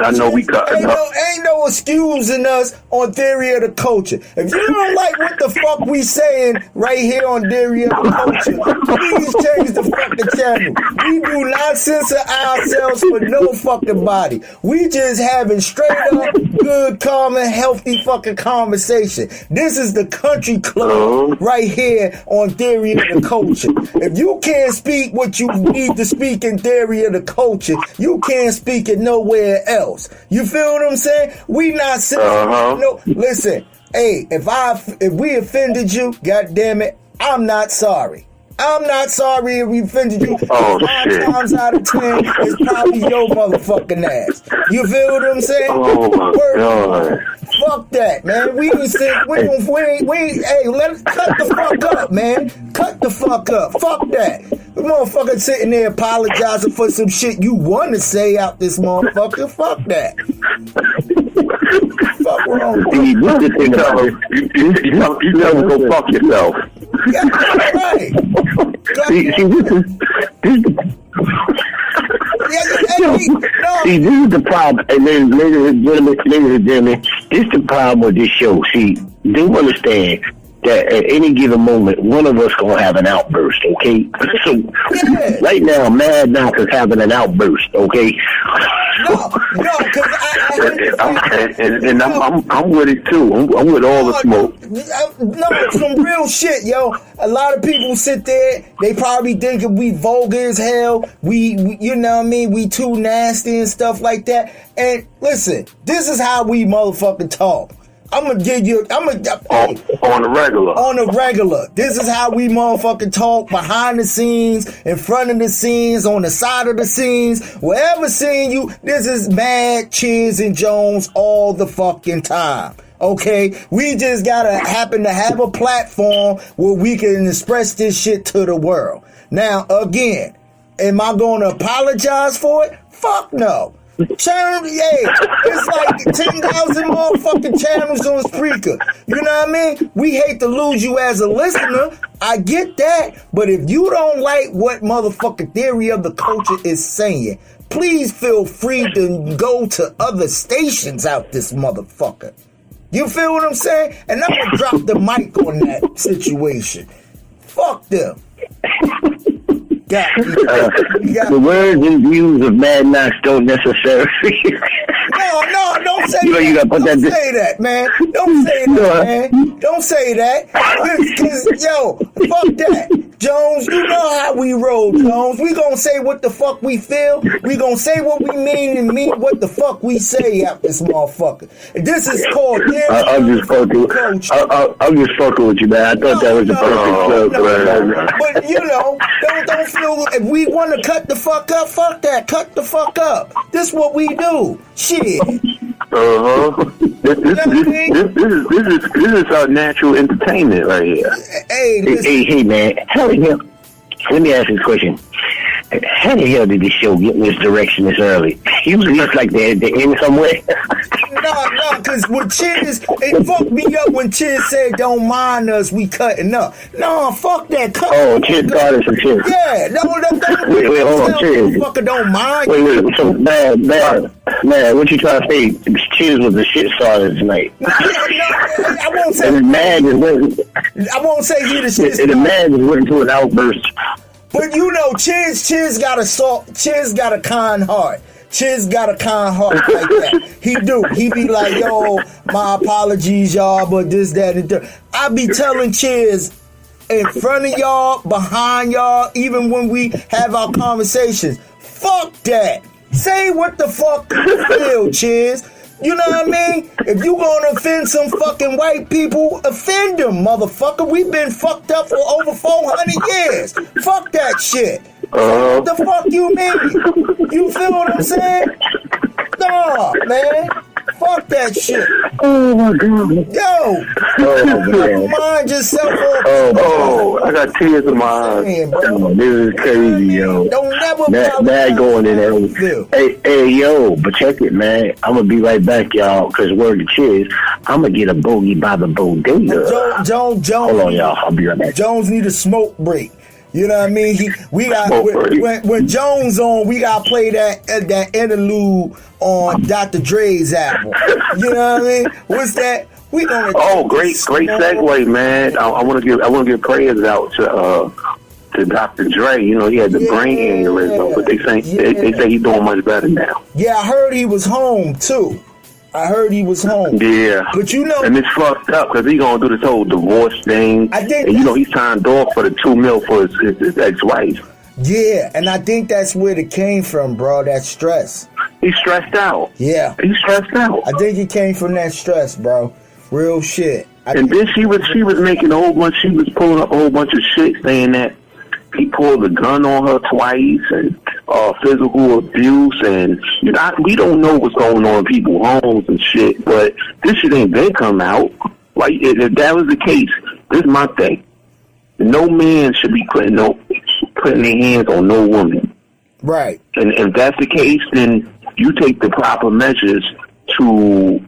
I know we cutting up. Ain't no excusing us on Theory of the Culture. If you don't like what the fuck we saying right here on Theory of the Culture, please change the fucking channel. We do not censor ourselves for no fucking body. We just having straight up, good, calm, and healthy fucking conversation. This is the country club right here on Theory of the Culture. If you can't speak what you need to speak in Theory of the Culture, you can't speak it nowhere else. You feel what I'm saying? We not saying no. Listen, hey, if we offended you, God damn it, I'm not sorry. I'm not sorry if we offended you. 5 times out of 10, it's probably your motherfucking ass. You feel what I'm saying? Oh my God. Fuck that, man. Hey, cut the fuck up, man. Cut the fuck up. Fuck that. The motherfucker sitting there apologizing for some shit you want to say out this motherfucker. Fuck that. Fuck wrong with you? You tell him go fuck yourself. Yeah, right. See, this is the problem. And then, ladies and gentlemen, this is the problem with this show. See, do understand that at any given moment, one of us gonna have an outburst, okay? So right now, Mad Knox is having an outburst, okay? No, because I'm with it too. I'm with all the smoke. No, some real shit, yo. A lot of people sit there. They probably thinking we vulgar as hell. We you know what I mean? We too nasty and stuff like that. And listen, this is how we motherfucking talk. I'm gonna give you. On the regular. On the regular. This is how we motherfucking talk behind the scenes, in front of the scenes, on the side of the scenes, wherever scene you. This is Mad, Chizz, and Jones all the fucking time. Okay, we just gotta happen to have a platform where we can express this shit to the world. Now, again, am I gonna apologize for it? Fuck no. Channel, it's like 10,000 motherfucking channels on Spreaker. You know what I mean? We hate to lose you as a listener. I get that. But if you don't like what motherfucking Theory of the Culture is saying, please feel free to go to other stations out this motherfucker. You feel what I'm saying? And I'm gonna drop the mic on that situation. Fuck them. The words and views of Mad Knox don't necessarily. No, don't say you that. You gotta put don't say that, man. Don't say that, man. Don't say that. Cause, yo, fuck that. Jones, you know how we roll, Jones. We gonna say what the fuck we feel. We gonna say what we mean and mean what the fuck we say out this motherfucker. This is called I'm just fucking with you, man. I thought that was the perfect club. But you know, don't feel if we want to cut the fuck up, fuck that. Cut the fuck up. This what we do. Shit. This is our natural entertainment right here. Hey, man. Let me ask you a question. how the hell did this show get in this direction this early? Usually looks like they're in somewhere. No, because when Chizz, it fucked me up when Chizz said, don't mind us, we cutting up. No, fuck that. Chizz got us some Chizz. Yeah, no, wait, hold on, Chizz. Motherfucker don't mind. Wait, so, man, what you trying to say? Chizz was the shit starter tonight. I won't say. And the man I won't say he the shit starter. And the man just went into an outburst. But you know, Chizz got a kind heart. Chizz got a kind heart like that. He do. He be like, yo, my apologies, y'all, but this, that, and that. I be telling Chizz in front of y'all, behind y'all, even when we have our conversations, fuck that. Say what the fuck you feel, Chizz. You know what I mean? If you gonna offend some fucking white people, offend them, motherfucker. We've been fucked up for over 400 years. Fuck that shit. What the fuck you mean? You feel what I'm saying? Nah, man. Fuck that shit. Oh my god. Yo. Mind yourself. I got tears in my eyes. This is crazy, yo. Don't never that going in there. Hey, yo, but check it, man. I'm gonna be right back, y'all, because word to Chizz, I'm gonna get a bogey by the bodega. Jones. Hold on, y'all. I'll be right back. Jones need a smoke break. You know what I mean? When Jones on, we gotta play that interlude on Dr. Dre's album. You know what I mean? What's that? We gonna great segue, man. I want to give prayers out to Dr. Dre. You know, he had the brain aneurysm, but they say he's doing much better now. Yeah, I heard he was home too. Yeah. But you know, and it's fucked up because he's going to do this whole divorce thing. And you know, he's signed off for the $2 million for his ex-wife. Yeah, and I think that's where it came from, bro, that stress. He's stressed out. Yeah. He's stressed out. I think it came from that stress, bro. Real shit. And then she was making she was pulling up a whole bunch of shit saying that he pulled a gun on her twice and physical abuse, and you know, we don't know what's going on in people's homes and shit, but this shit ain't been come out. Like, if that was the case, this is my thing. No man should be putting their hands on no woman. Right. And if that's the case, then you take the proper measures to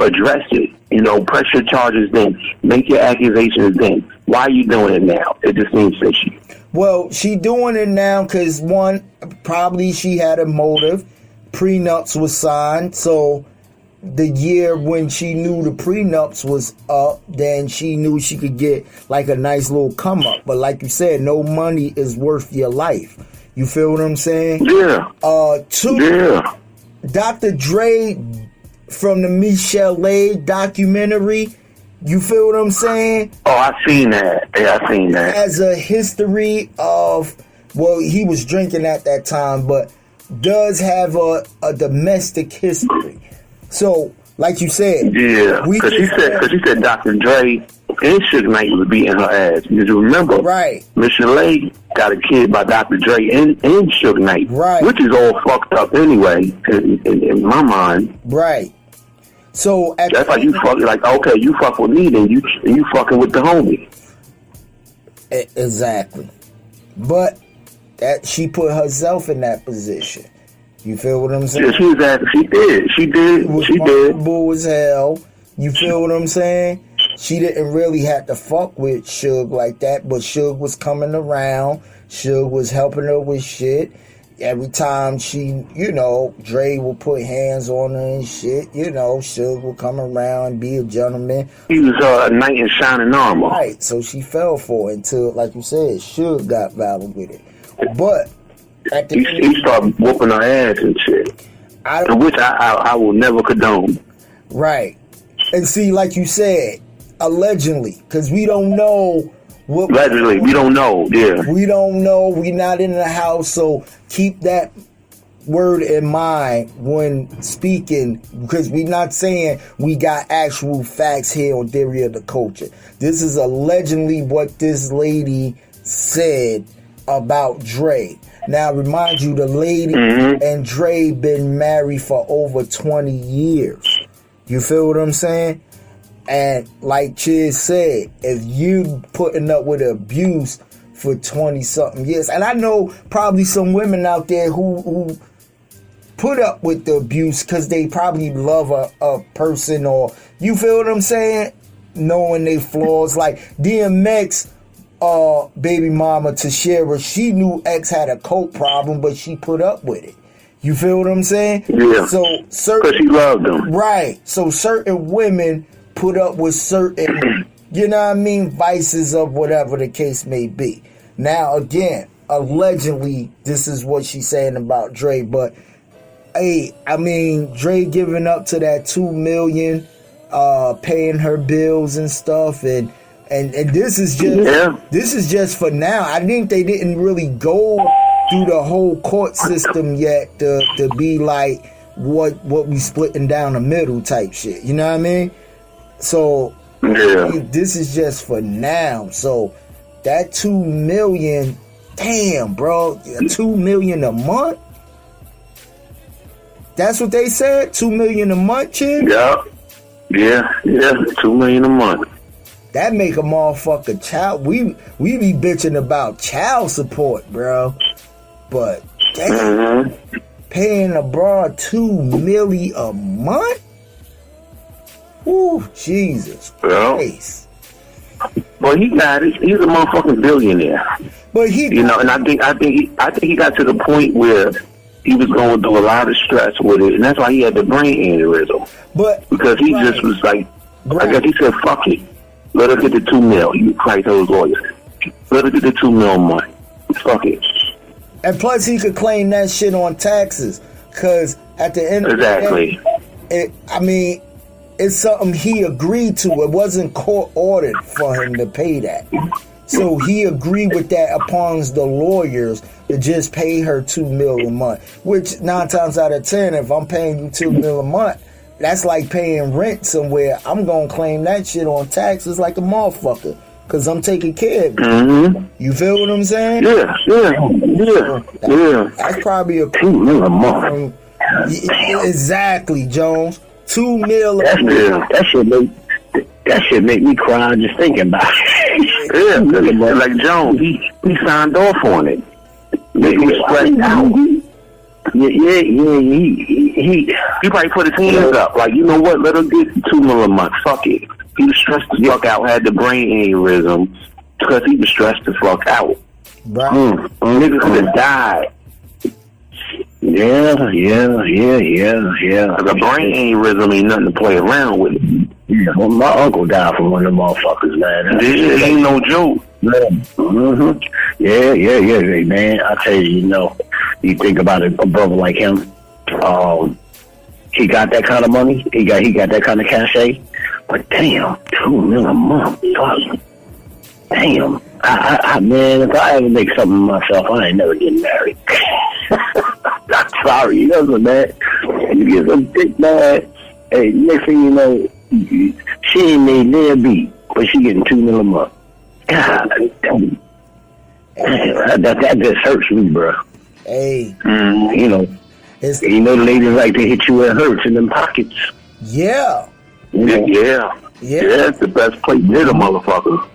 address it. You know, press your charges then. Make your accusations then. Why are you doing it now? It just seems fishy. Well, she doing it now because, one, probably she had a motive. Prenups was signed, so the year when she knew the prenups was up, then she knew she could get like a nice little come up. But like you said, no money is worth your life. You feel what I'm saying? Yeah. Yeah. Dr. Dre from the Michelle A documentary. You feel what I'm saying? Oh, I seen that. Yeah, I seen that. Has a history of, well, he was drinking at that time, but does have a domestic history. So, like you said, yeah, because she said Dr. Dre and Suge Knight was beating her ass. Because you remember, right? Michelle A got a kid by Dr. Dre and Suge Knight, right? Which is all fucked up anyway, in my mind, right? So that's like you fuck, like, okay, you fuck with me, then you fucking with the homie. Exactly, but that she put herself in that position. You feel what I'm saying? Yeah, she did. Responsible as hell. You feel what I'm saying? She didn't really have to fuck with Suge like that, but Suge was coming around. Suge was helping her with shit. Every time she, you know, Dre will put hands on her and shit, you know, Suge will come around, be a gentleman. He was a knight in shining armor. Right, so she fell for it until, like you said, Suge got violent with it. But at the he started whooping her ass and shit, which I will never condone. Right. And see, like you said, allegedly, because we don't know what. Allegedly, we don't know, yeah. We don't know. We not in the house, so keep that word in mind when speaking, because we not saying we got actual facts here on Theory of the Culture. This is allegedly what this lady said about Dre. Now, remind you, the lady and Dre been married for over 20 years. You feel what I'm saying? And like Chizz said, if you putting up with abuse for 20-something years. And I know probably some women out there who put up with the abuse because they probably love a person, or you feel what I'm saying? Knowing they flaws. Like DMX, baby mama Tashira, she knew X had a coke problem, but she put up with it. You feel what I'm saying? Yeah. So because she loved them. Right. So certain women put up with certain, you know what I mean, vices of whatever the case may be. Now, again, allegedly, this is what she's saying about Dre, but hey, I mean, Dre giving up to that $2 million, paying her bills and stuff, and this is just for now. I think they didn't really go through the whole court system yet to be like what we splitting down the middle type shit. You know what I mean? So this is just for now. So that $2 million, damn, bro, $2 million a month. That's what they said? $2 million a month, Chizz? Yeah, $2 million a month. That make a motherfucker child. We be bitching about child support, bro. But damn, paying a broad $2 million a month? Woo, Jesus Christ. Well, he got it. He's a motherfucking billionaire. But and I think he got to the point where he was going through a lot of stress with it, and that's why he had the brain aneurysm. But because he just was like, I guess he said, "Fuck it, let her get the $2 million." He probably told his lawyer, "Let her get the $2 million a month. Fuck it." And plus, he could claim that shit on taxes, because at the end of the day, I mean, it's something he agreed to. It wasn't court ordered for him to pay that. So he agreed with that upon the lawyers to just pay her $2 million a month. Which 9 times out of 10, if I'm paying you $2 million a month, that's like paying rent somewhere. I'm gonna claim that shit on taxes like a motherfucker, because I'm taking care of it. You feel what I'm saying? Yeah. That's probably a $2 million a month. Exactly, Jones. $2 million a month. That shit make me cry just thinking about it. Yeah, like Jones, he signed off on it. Make me stressed out. He probably put his hands up. Like, you know what? Let her get $2 million a month. Fuck it. He was stressed the fuck out. Had the brain aneurysm because he was stressed the fuck out. Right. Niggas could have died. Yeah. The brain aneurysm ain't nothing to play around with. Yeah, well, my uncle died from one of them motherfuckers, man. This ain't no joke. Yeah, man. I tell you, you think about it, a brother like him, he got that kind of money, he got that kind of cachet, but damn, $2 million a month, fuck. Damn, I man, if I ever make something of myself, I ain't never getting married. I'm sorry, you know, man. You get some dick, man. Hey, next thing you know, she ain't made near beat, but she getting $2 million a month. God damn. That just hurts me, bro. Hey. The ladies like to hit you where it hurts in them pockets. Yeah. Yeah, it's the best place near the motherfucker.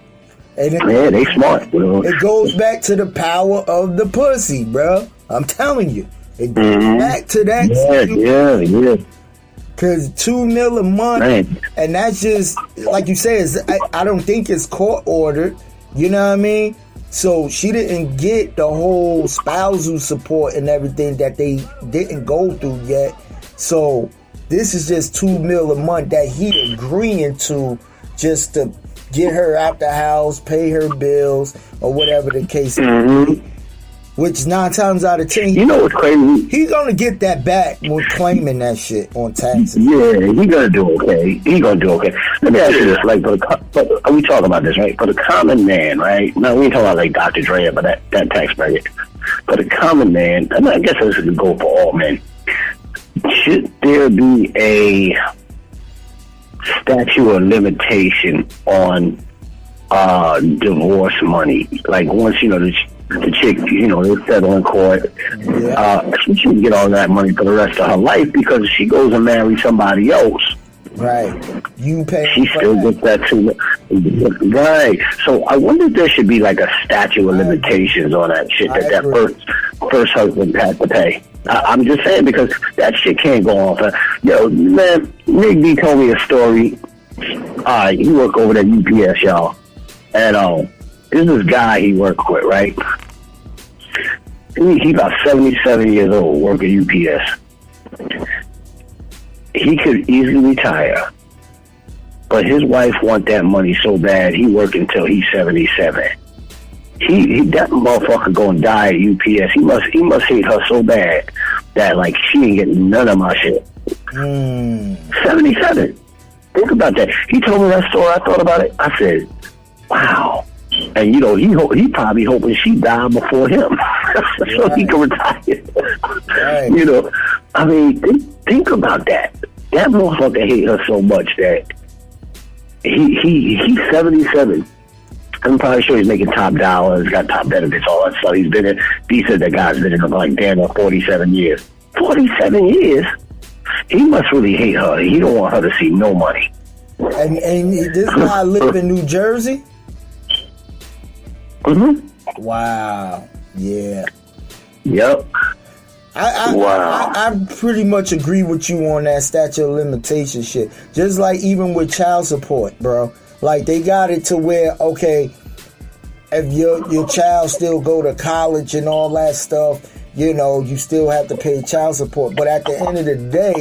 And they smart, bro. It goes back to the power of the pussy, bro. I'm telling you. It goes back to that. Yeah. Because $2 million a month, and that's just, like you said, I don't think it's court ordered. You know what I mean? So she didn't get the whole spousal support and everything that they didn't go through yet. So this is just $2 million a month that he agreeing to just to get her out the house, pay her bills, or whatever the case may be. Which 9 times out of 10, you know what's crazy? He's gonna get that back when claiming that shit on taxes. Yeah, he gonna do okay. Let me ask you this: like, but we talking about this, right? For the common man, right? No, we ain't talking about like Dr. Dre, but that tax bracket. For the common man, and I guess this is the goal for all men. Should there be a statute of limitation on divorce money? Like once the chick, they settle in court. She can get all that money for the rest of her life because she goes and marries somebody else. Right. You pay. She still gets that too. Right. So I wonder if there should be like a statute of limitations on that shit that first husband had to pay. I'm just saying because that shit can't go on. Yo, man, Nick D told me a story. He worked over at UPS, y'all. And there's this guy he worked with, right? He about 77 years old, working UPS. He could easily retire, but his wife want that money so bad he work until he's 77. He that motherfucker gonna die at UPS. He must hate her so bad that like she ain't getting none of my shit. 77. Think about that. He told me that story. I thought about it. I said, wow. And you know, he probably hoping she died before him, so he can retire. Right. You know, I mean, think about that. That motherfucker hate her so much that he's 77. I'm probably sure he's making top dollars, got top benefits, all that stuff. He said that guy's been in like damn 47 years. 47 years? He must really hate her. He don't want her to see no money. And this guy live in New Jersey? Mm-hmm. Wow. Yeah. Yep. I pretty much agree with you on that statute of limitation shit. Just like even with child support, bro. Like they got it to where, okay, if your child still go to college and all that stuff, you know, you still have to pay child support. But at the end of the day,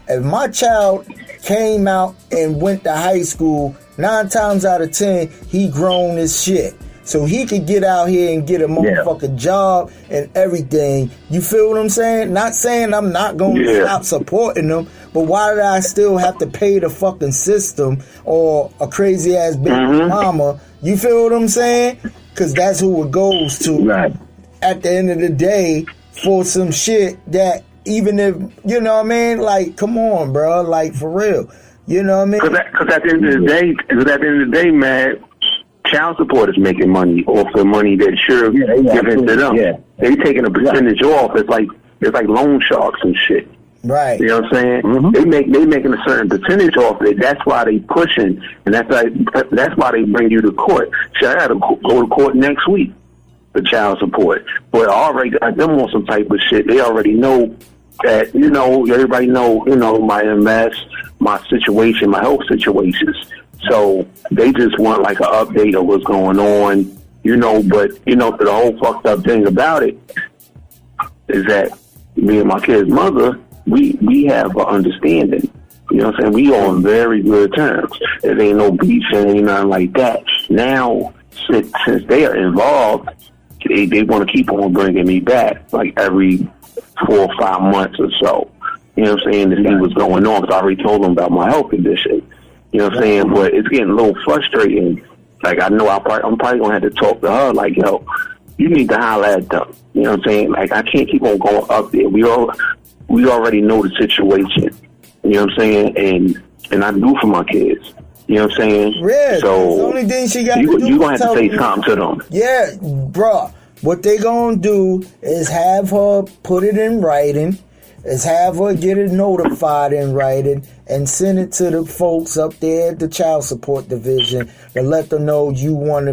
if my child came out and went to high school, 9 times out of 10, he grown as shit. So he could get out here and get a motherfucking job and everything. You feel what I'm saying? Not saying I'm not going to stop supporting them, but why did I still have to pay the fucking system or a crazy ass baby mama? You feel what I'm saying? Because that's who it goes to. Right. At the end of the day, for some shit that even if, you know what I mean? Like, come on, bro. Like, for real. You know what I mean? Because at the end of the day, man, child support is making money off the money that should given to them. Yeah. They taking a percentage off. It's like loan sharks and shit. Right. You know what I'm saying? Mm-hmm. They making a certain percentage off it. That's why they pushing, and that's why they bring you to court. So I got to go to court next week for child support. But I already got them on some type of shit. They already know that, you know, everybody know, you know, my MS, my situation, my health situations. So they just want like an update of what's going on, you know. But you know, the whole fucked up thing about it is that me and my kid's mother, we have an understanding. You know what I'm saying? We on very good terms. There ain't no beef and ain't nothing like that. Now, since they are involved, they want to keep on bringing me back like every 4 or 5 months or so. You know what I'm saying? To see what's going on. Because I already told them about my health condition. You know what I'm saying? But it's getting a little frustrating. Like, I know I'm probably going to have to talk to her. Like, yo, you need to holler at them. You know what I'm saying? Like, I can't keep on going up there. We already know the situation. You know what I'm saying? And I do for my kids. You know what I'm saying? Yeah, so the only thing she got to do you're going to have to say something to them. Yeah, bruh. What they going to do is have her put it in writing, is have her get it notified in writing, and send it to the folks up there at the child support division and let them know you want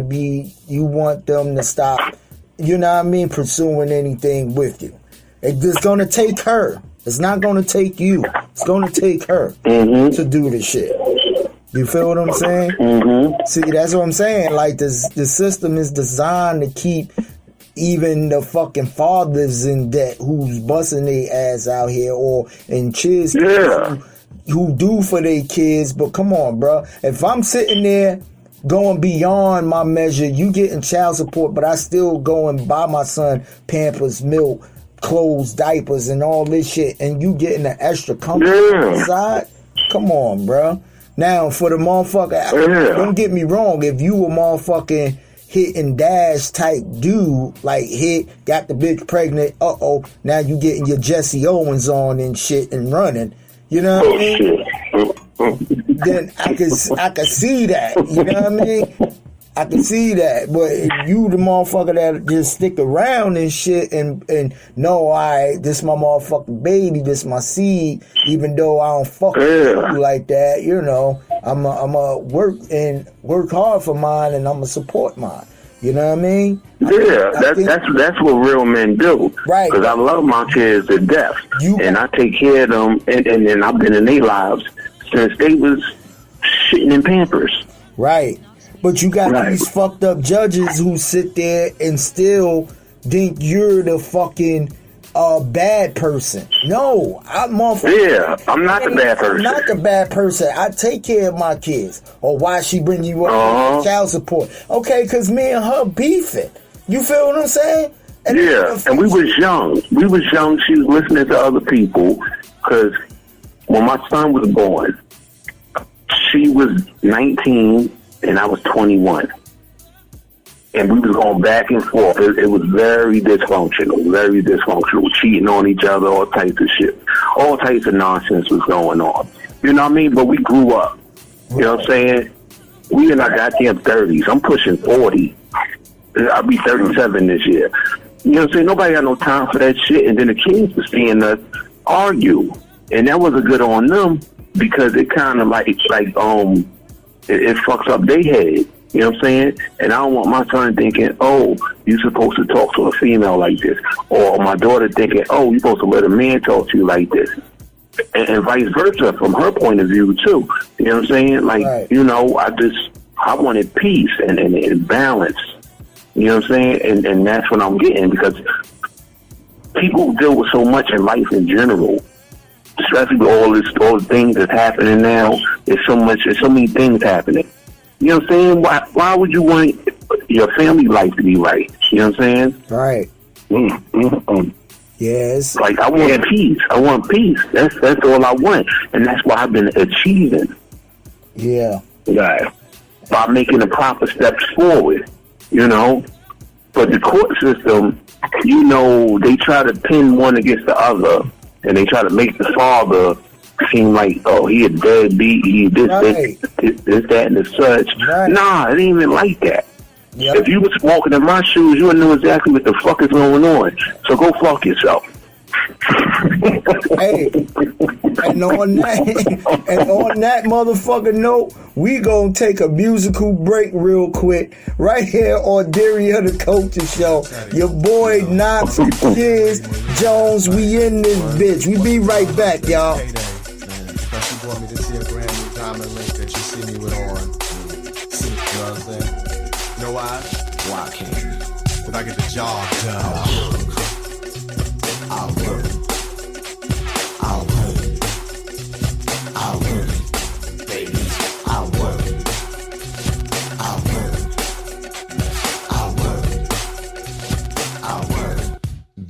them to stop, you know what I mean, pursuing anything with you. It's going to take her. It's not going to take you. It's going to take her to do the shit. You feel what I'm saying? See, that's what I'm saying. Like, the system is designed to keep even the fucking fathers in debt who's busting their ass out here, or in Chizz who do for their kids. But come on, bro. If I'm sitting there going beyond my measure, you getting child support, but I still go and buy my son Pampers, milk, clothes, diapers, and all this shit, and you getting an extra comfort inside? Come on, bro. Now, for the motherfucker, don't get me wrong, if you a motherfucking hit and dash type dude, like got the bitch pregnant, now you getting your Jesse Owens on and shit and running, you know what I mean? Then I could see that, you know what I mean? I can see that, but if you the motherfucker that just stick around and shit and no, alright, this my motherfucking baby, this my seed, even though I don't fuck with you like that, you know, I'm a work hard for mine and I'm a support mine. You know what I mean? Yeah, that's what real men do. Right. Because I love my kids to death, and I take care of them, and I've been in their lives since they was shitting in Pampers. Right. But you got these fucked up judges who sit there and still think you're the fucking bad person. No, I'm not the bad person. I'm not the bad person. I take care of my kids. Or why she bring you up child support? Okay, because me and her beefing. You feel what I'm saying? And and we was young. We was young. She was listening to other people. Because when my son was born, she was 19 and I was 21. And we was going back and forth. It was very dysfunctional. Cheating on each other, all types of shit. All types of nonsense was going on. You know what I mean? But we grew up. You know what I'm saying? We in our goddamn 30s. I'm pushing 40. I'll be 37 this year. You know what I'm saying? Nobody got no time for that shit. And then the kids were seeing us argue. And that wasn't good on them because it kind of it fucks up their head. You know what I'm saying? And I don't want my son thinking, oh, you're supposed to talk to a female like this. Or my daughter thinking, oh, you're supposed to let a man talk to you like this. And vice versa from her point of view, too. You know what I'm saying? Like, you know, I wanted peace and balance. You know what I'm saying? And that's what I'm getting because people deal with so much in life in general. Especially with all the things that's happening now. There's so many things happening. You know what I'm saying? Why would you want your family life to be right? You know what I'm saying? Right. Yes. Like I want peace. I want peace. That's all I want, and that's what I've been achieving. Yeah. Right. By making the proper steps forward. You know, but the court system, you know, they try to pin one against the other, and they try to make the father seem like, oh, he a deadbeat, he this, that, and the such. Right. Nah, it ain't even like that. Yep. If you was walking in my shoes, you would know exactly what the fuck is going on. So go fuck yourself. Hey, and on that motherfucking note, we gonna take a musical break real quick right here on Dairy of the Culture Show. Your boy Knox, Chizz, Jones, we in this bitch. We be right back, y'all. She brought me to see a brand new diamond link that you see me with on. You know what I'm saying? You know why? Why can't you? If I get the job done. I'll work. Baby. I'll work.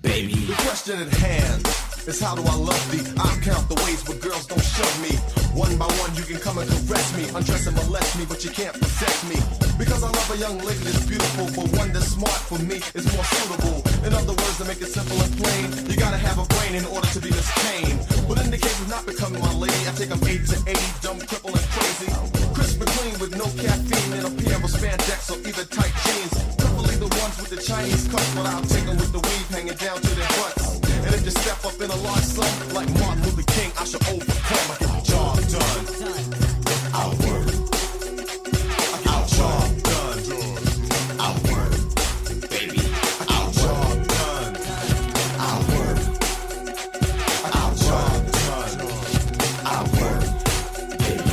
Baby. The question at hand is how do I love thee? I count the ways where girls don't shove me. One by one you can come and caress me, undress and molest me, but you can't possess me. Because I love a young lady that's beautiful, but one that's smart for me is more suitable. In other words, to make it simple and plain, you gotta have a brain in order to be Miss Kane. But in the case of not becoming my lady, I take them 8 to 80, dumb, cripple, and crazy. Crisp and clean with no caffeine and a pair of spandex or either tight jeans. Preferably the ones with the Chinese cuffs, but I'll take them with the weave hanging down to their butts. And if you step up in a large sum, like Martin Luther King, I should overcome. I get the job done. I'll work. I get the job done. I'll work. Baby. I get the job done. I'll work. I get the job done. I'll work. Baby.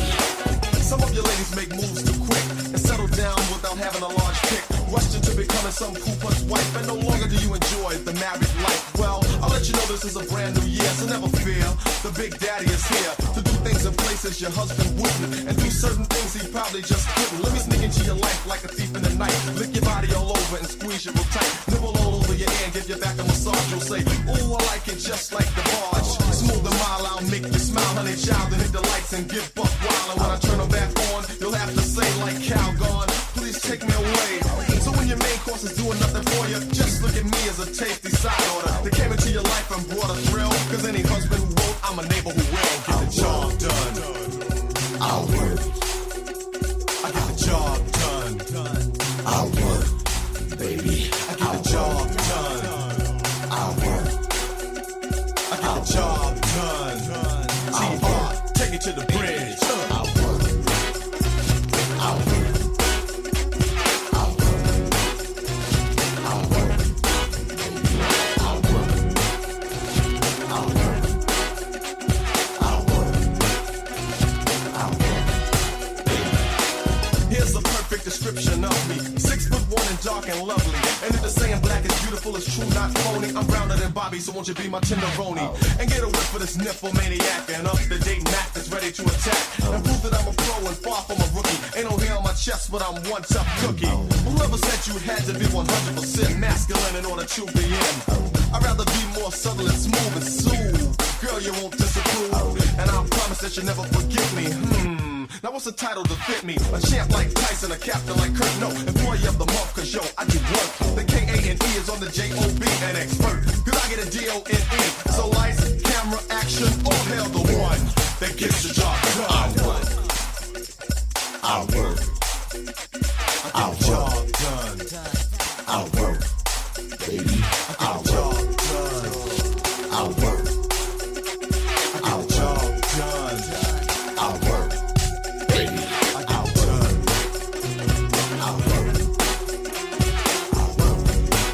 Some of your ladies make moves too quick and settle down without having a large pick. Rush into becoming some poo-punch wife, and no longer do you enjoy the married life. Well, I'll let you know this is a brand new year, so never fear. The big daddy is here to do things in places your husband wouldn't, and do certain things he probably just couldn't. Let me sneak into your life like a thief in the night. Lick your body all over and squeeze you real tight. Nibble all over your ear and give your back a massage. You'll say, ooh, I like it just like the barge. Smooth and mild, I'll make you smile, honey child, and hit the lights and get buck wild. And when I turn them back on, you'll have to say like Calgon, please take me away. So when your main course is doing nothing for you, just look at me as a tasty side order. They came into your life and brought a thrill, cause any husband who won't, I'm a neighbor who will. Get the job done. I'll work. I get the job done. to the bridge. Here's a perfect description of me. 6'1" and dark and lovely. And if the saying black is beautiful, it's true, not phony. I'm browner than Bobby, so won't you be my tenderoni? And get a whip for this nymphomaniac. And up to date Mac that's ready to attack. And prove that I'm a pro and far from a rookie. Ain't no hair on my chest, but I'm one tough cookie. Whoever said you had to be 100% masculine in order to be in? I'd rather be more subtle and smooth and soothe. Girl, you won't disapprove. And I promise that you'll never forget me. Now what's the title to fit me? A champ like Tyson, a captain like Kurt. No, employee of the month, cause yo, I do work. The K-A-N-E is on the J-O-B, an expert. Cause I get a D-O-N-E. So lights, camera, action, all hail the one that gets the job done. I work. I work. I get the job done. I work. Baby, I get the job done. I work. I get the job done. I work.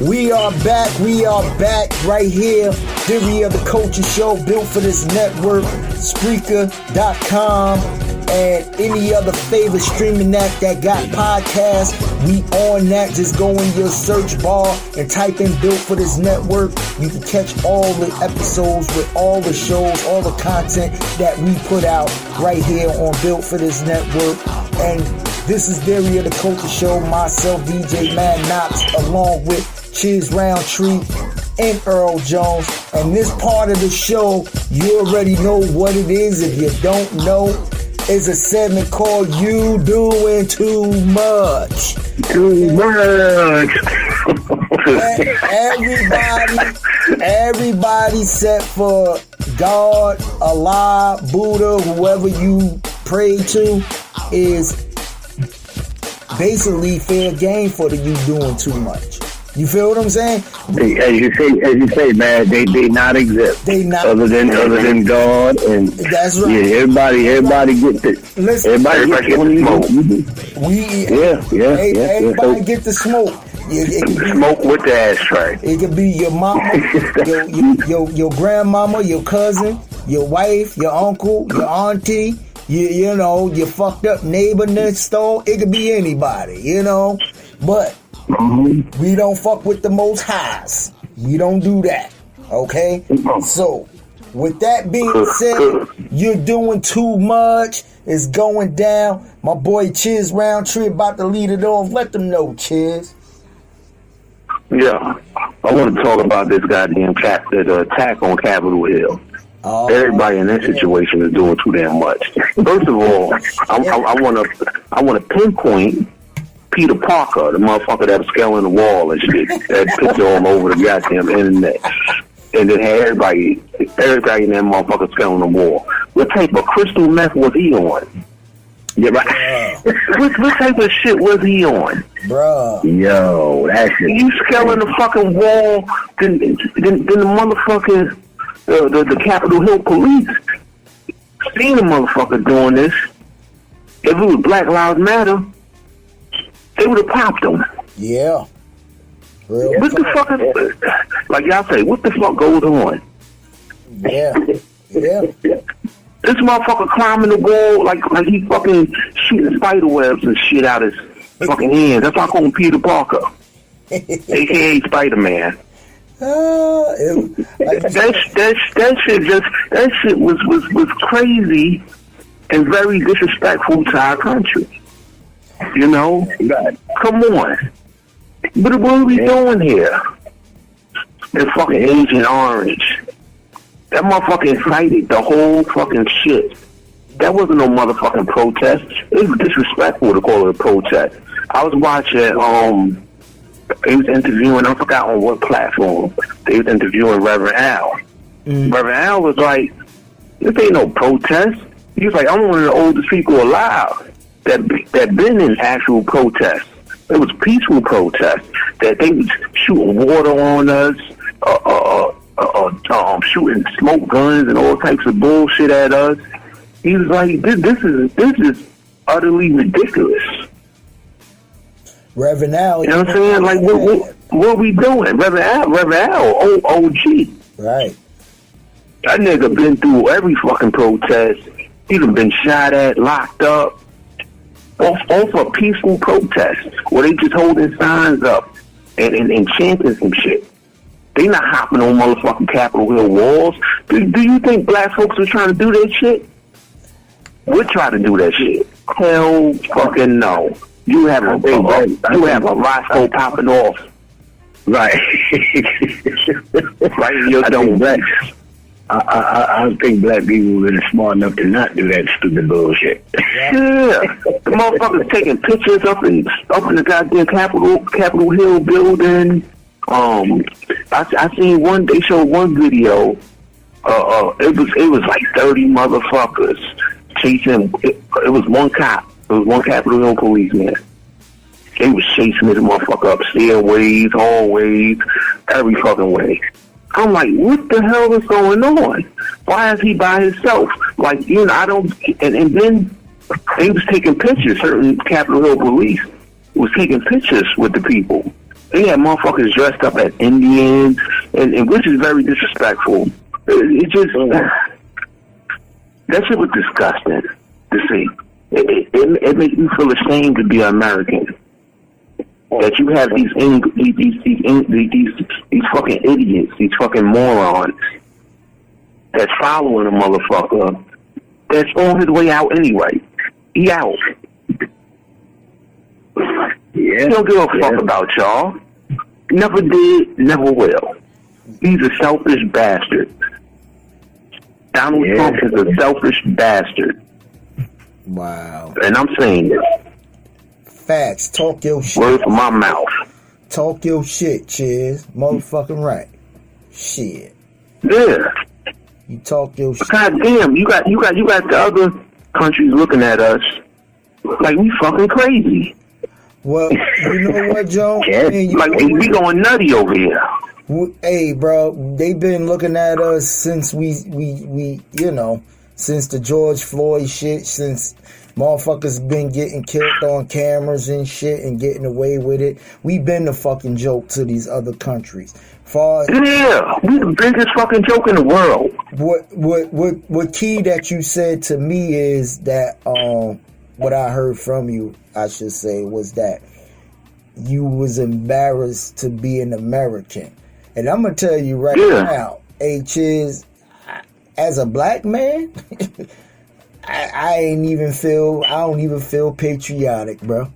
We are back right here. Theory of the Culture Show, built for this network, Spreaker.com, and any other favorite streaming app that got podcasts. We on that. Just go in your search bar and type in built for this network. You can catch all the episodes with all the shows, all the content that we put out right here on Built for This Network. And this is Theory of the Culture Show. Myself, DJ Mad Knox, along with Chizz, Roundtree, and Earl Jones. And this part of the show, you already know what it is. If you don't know, it's a segment called You Doing Too Much. Too much. Everybody except for God, Allah, Buddha, whoever you pray to, is basically fair game for the you doing too much. You feel what I'm saying? As you say, man, they not exist. They not other than God and that's right. Yeah, everybody gets it. Listen, everybody gets the smoke. Everybody get the smoke. It can be, smoke with the ashtray. It could be your mama, your grandmama, your cousin, your wife, your uncle, your auntie. You know, your fucked up neighbor next door. It could be anybody. You know, but. Mm-hmm. We don't fuck with the most highs. We don't do that. Okay? So, with that being said, you're doing too much. It's going down. My boy Chizz Roundtree about to lead it off. Let them know, Chizz. Yeah. I want to talk about this goddamn the attack on Capitol Hill. Everybody in that situation is doing too damn much. First of all, I want to pinpoint Peter Parker, the motherfucker that was scaling the wall and shit, that picture all over the goddamn internet. And then had everybody in that motherfucker scaling the wall. What type of crystal meth was he on? Yeah, right. What type of shit was he on? Bruh. Yo, that shit. You scaling the fucking wall, then the motherfucking, the Capitol Hill police seen the motherfucker doing this. If it was Black Lives Matter, they would have popped them. Yeah. What the fuck is, like y'all say, what the fuck goes on? Yeah. This motherfucker climbing the wall like he fucking shooting spider webs and shit out his fucking hands. That's why I call him Peter Parker, aka Spider-Man. That shit was crazy and very disrespectful to our country. You know, come on. What are we doing here? That fucking Agent Orange. That motherfucker incited the whole fucking shit. That wasn't no motherfucking protest. It was disrespectful to call it a protest. I was watching, he was interviewing, I forgot on what platform, they was interviewing Reverend Al. Reverend Al was like, this ain't no protest. He was like, I'm one of the oldest people alive that been in actual protests. It was peaceful protests. That they was shooting water on us, shooting smoke guns and all types of bullshit at us. He was like, this is utterly ridiculous. Reverend Al. You know what I'm saying? Like, what are we doing? Reverend Al, OG. Right. That nigga been through every fucking protest. He done been shot at, locked up, off a peaceful protest where they just holding signs up and chanting some shit. They not hopping on motherfucking Capitol Hill walls. Do you think black folks are trying to do that shit? We'll try to do that shit. Hell fucking no. You have a Roscoe popping off. Right. Right in your dome. I think black people are smart enough to not do that stupid bullshit. Yeah. The motherfuckers taking pictures up in the goddamn Capitol Hill building. I seen one. They showed one video. It was like 30 motherfuckers chasing. It was one cop. It was one Capitol Hill policeman. They was chasing this motherfucker up stairways, hallways, every fucking way. I'm like, what the hell is going on? Why is he by himself? Like, you know, I don't. And then they was taking pictures. Certain Capitol Hill police was taking pictures with the people. They had motherfuckers dressed up as Indians, and which is very disrespectful. It just that shit was disgusting to see. It makes me feel ashamed to be an American. That you have these fucking idiots, these fucking morons that's following a motherfucker that's on his way out anyway. He out. He don't give a fuck about y'all. Never did, never will. He's a selfish bastard. Donald Trump is a selfish bastard. Wow. And I'm saying this. Facts. Talk your shit. Word from my mouth. Talk your shit, Chizz. Motherfucking right. Shit. Yeah. You talk your shit. God damn, you got the other countries looking at us like we fucking crazy. Well, you know what, Joe? Like we going nutty over here. Hey, bro, they been looking at us since we you know, since the George Floyd shit, since motherfuckers been getting killed on cameras and shit and getting away with it. We been the fucking joke to these other countries. Yeah, we the biggest fucking joke in the world. What key that you said to me is that what I heard from you, I should say, was that you was embarrassed to be an American. And I'm gonna tell you right now, hey Chizz, as a black man, I don't even feel patriotic, bro.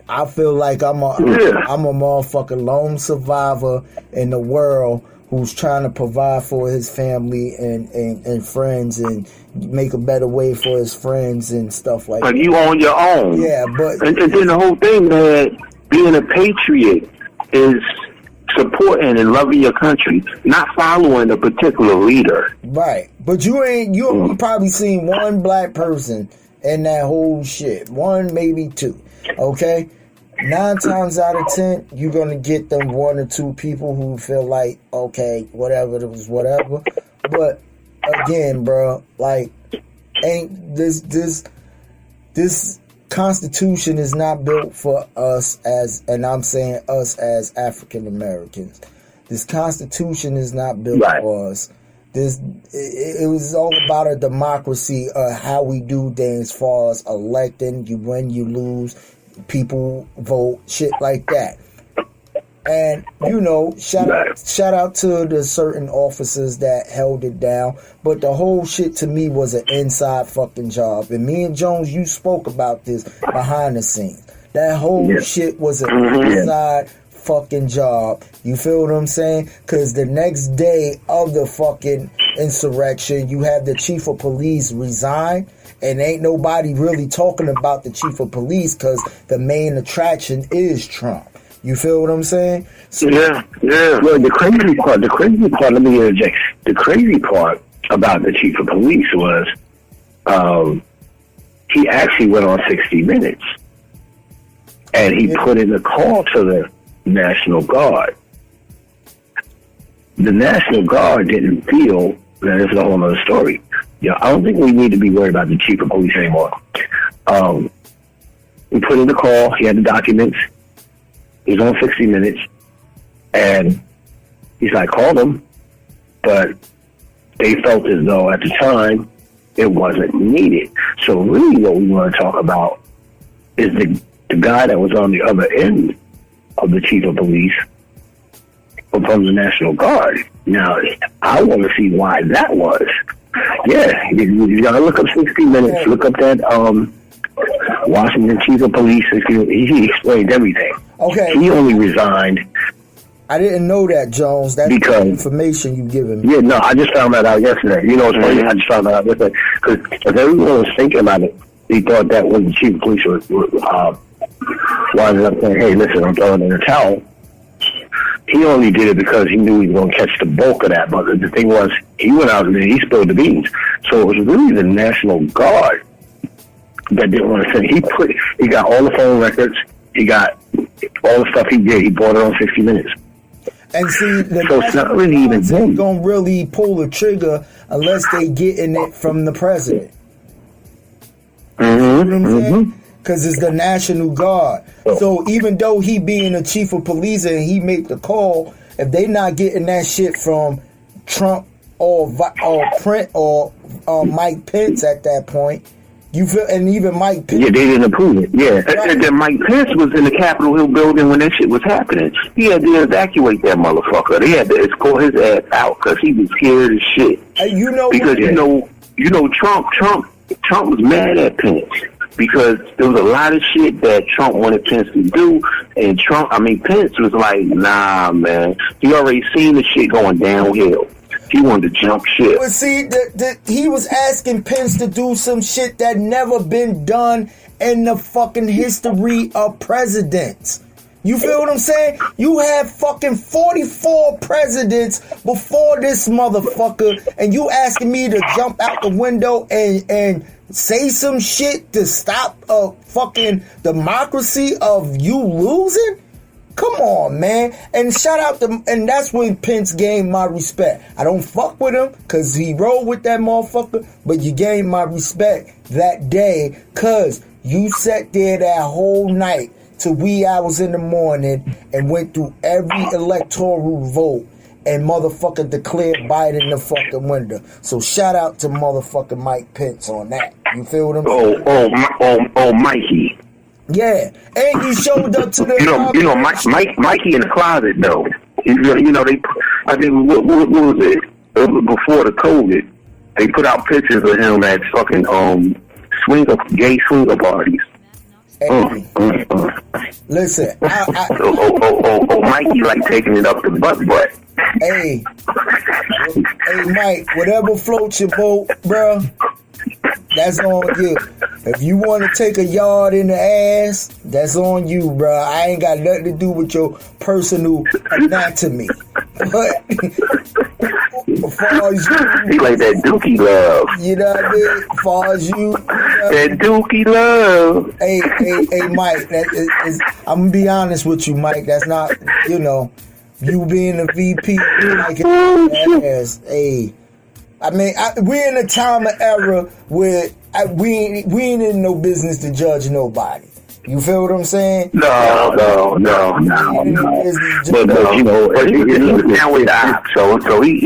I feel like I'm a motherfucking lone survivor in the world who's trying to provide for his family and friends and make a better way for his friends and stuff like that. Like you on your own. Yeah, but and then the whole thing, man, being a patriot is supporting and loving your country, not following a particular leader. Right. But you probably seen one black person in that whole shit. One, maybe two. Okay? 9 times out of 10, you're gonna get them 1 or 2 people who feel like, okay, whatever, it was whatever. But again, bro, like, ain't this Constitution is not built for us and I'm saying us as African Americans. This Constitution is not built for us. It was all about a democracy, how we do things, as far as electing, you win, you lose, people vote, shit like that. And, you know, shout out to the certain officers that held it down. But the whole shit to me was an inside fucking job. And me and Jones, you spoke about this behind the scenes. That whole shit was an inside fucking job. You feel what I'm saying? Because the next day of the fucking insurrection, you have the chief of police resign. And ain't nobody really talking about the chief of police because the main attraction is Trump. You feel what I'm saying? So, yeah. Well, the crazy part, let me interject. The crazy part about the chief of police was he actually went on 60 Minutes. And he put in a call to the National Guard. The National Guard didn't feel, that is a whole other story, I don't think we need to be worried about the chief of police anymore. We put in the call. He had the documents. He was on 60 Minutes. And he's like, called him. But they felt as though at the time it wasn't needed. So really what we want to talk about is the guy that was on the other end of the chief of police from the National Guard. Now, I want to see why that was. Yeah, you got to look up 60 Minutes, look up that Washington chief of police. He explained everything. Okay. He only resigned. I didn't know that, Jones. That's the information you giving me. Yeah, no, I just found that out yesterday. You know, it's funny. I just found that out yesterday. Because everyone was thinking about it, he thought that when the chief of police was winding up saying, hey, listen, I'm throwing in the towel. He only did it because he knew he was going to catch the bulk of that. But the thing was, he went out there, he spilled the beans. So it was really the National Guard that didn't want to send. He got all the phone records. He got all the stuff he did. He bought it on 60 Minutes. And see, so it's not really even them. Don't really pull the trigger unless they getting it from the president. You know what I'm saying? Because it's the National Guard. So even though he being a chief of police and he make the call, if they not getting that shit from Trump or Print or Mike Pence at that point, you feel, and even Mike Pence. Yeah, they didn't approve it. Yeah. Right. And then Mike Pence was in the Capitol Hill building when that shit was happening. He had to evacuate that motherfucker. They had to escort his ass out because he was scared as shit. You know, because you know, Trump was mad at Pence because there was a lot of shit that Trump wanted Pence to do, and Pence was like, nah, man. He already seen the shit going downhill. He wanted to jump ship. But see, he was asking Pence to do some shit that never been done in the fucking history of presidents. You feel what I'm saying? You have fucking 44 presidents before this motherfucker, and you asking me to jump out the window and say some shit to stop a fucking democracy of you losing? Come on, man. And shout out to, and that's when Pence gained my respect. I don't fuck with him because he rolled with that motherfucker, but you gained my respect that day because you sat there that whole night till wee hours in the morning and went through every electoral vote and motherfucker declared Biden the fucking winner. So shout out to motherfucking Mike Pence on that. You feel what I'm saying? Oh, Mikey. Yeah, and he showed up to the. Mikey in the closet though. I think what was it? Before the COVID, they put out pictures of him at fucking gay swinger parties. Hey, listen, Mikey like taking it up the butt. Hey, Mike, whatever floats your boat, bro. That's on you. If you want to take a yard in the ass, that's on you, bro. I ain't got nothing to do with your personal anatomy. But as far as you, he like that dookie love. You know what I mean? As far as you, that dookie love. Hey, Mike. I'm gonna be honest with you, Mike. That's not, you being a VP, like ass. Hey. I mean, we're in a time and era where we ain't in no business to judge nobody. You feel what I'm saying? No. But he's down with the op, so he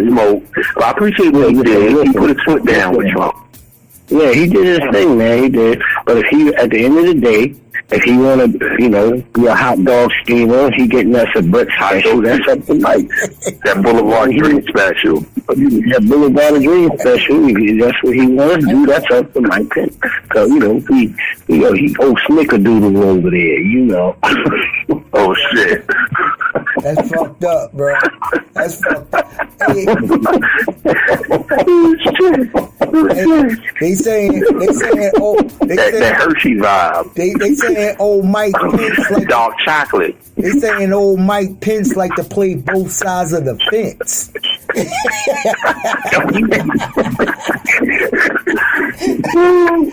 smoked. Well, I appreciate what he did. He put his foot down with Trump. Yeah, he did his thing, man. He did. But at the end of the day, if he want to, be a hot dog steamer, he getting us a brick special. That's up to Mike. That Boulevard Dream special. That Boulevard Dream special. If that's what he wants to do, that's up to Mike Pence. Because he old snickerdoodle over there, Oh shit. That's fucked up, bro. That's fucked up. Hey. They saying that Hershey vibe. They saying old Mike Pence like dark chocolate. They saying old Mike Pence like to play both sides of the fence.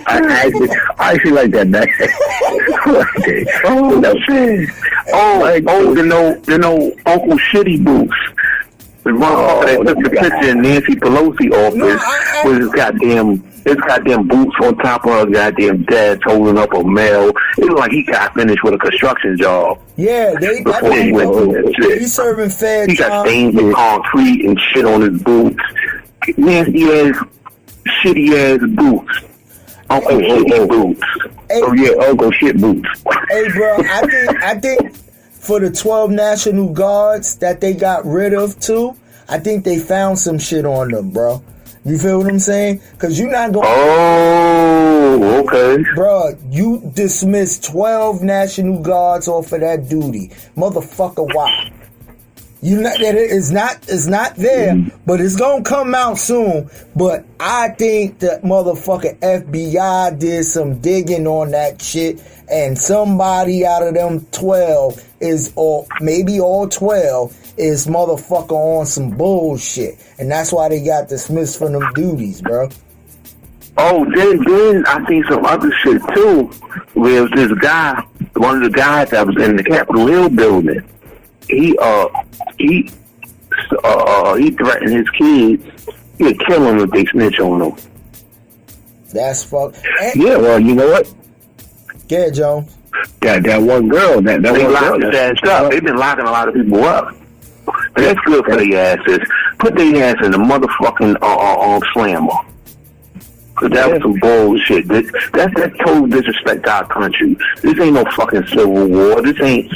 I actually like that. The no Uncle Shitty Boots. The motherfucker that took the picture in Nancy Pelosi office with his goddamn boots on top of her goddamn desk holding up a mail. It looked like he got finished with a construction job. Yeah, before he went through that shit. He's serving fair He got stains of concrete and shit on his boots. Nasty ass, shitty ass boots. Uncle shitty boots. Hey, Uncle shit boots. Hey, bro, I think for the 12 National Guards that they got rid of too, I think they found some shit on them, bro. You feel what I'm saying? Because you're not going. Oh, okay. Bro, you dismissed 12 National Guards off of that duty, motherfucker. Why? It's not there, but it's gonna come out soon. But I think that motherfucking FBI did some digging on that shit, and somebody out of them 12 is, or maybe all 12 is motherfucker on some bullshit, and that's why they got dismissed from them duties, bro. Oh, then I think some other shit too. Where this guy, one of the guys that was in the Capitol Hill building, he threatened his kids. He'd kill them if they snitch on them. That's fuck. Yeah, well, you know what? Yeah, Jones. That one girl, that one girl, that stuff. They've been locking a lot of people up. But that's good for their asses. Put their ass in the motherfucking slammer. Cause that was some bullshit. That's total disrespect to our country. This ain't no fucking civil war. This ain't,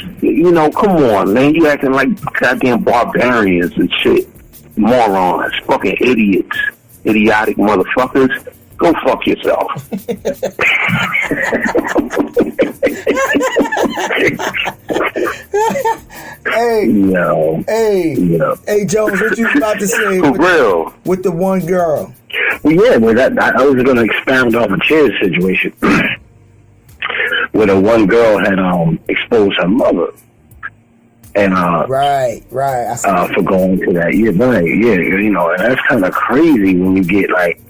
come on, man. You acting like goddamn barbarians and shit. Morons. Fucking idiots. Idiotic motherfuckers. Go fuck yourself. Hey, Hey, Jones, what you about to say? For real. With the one girl. Well, yeah, but I was going to expound off a Chizz situation where the one girl had exposed her mother. And right. For going to that, and that's kind of crazy when you get like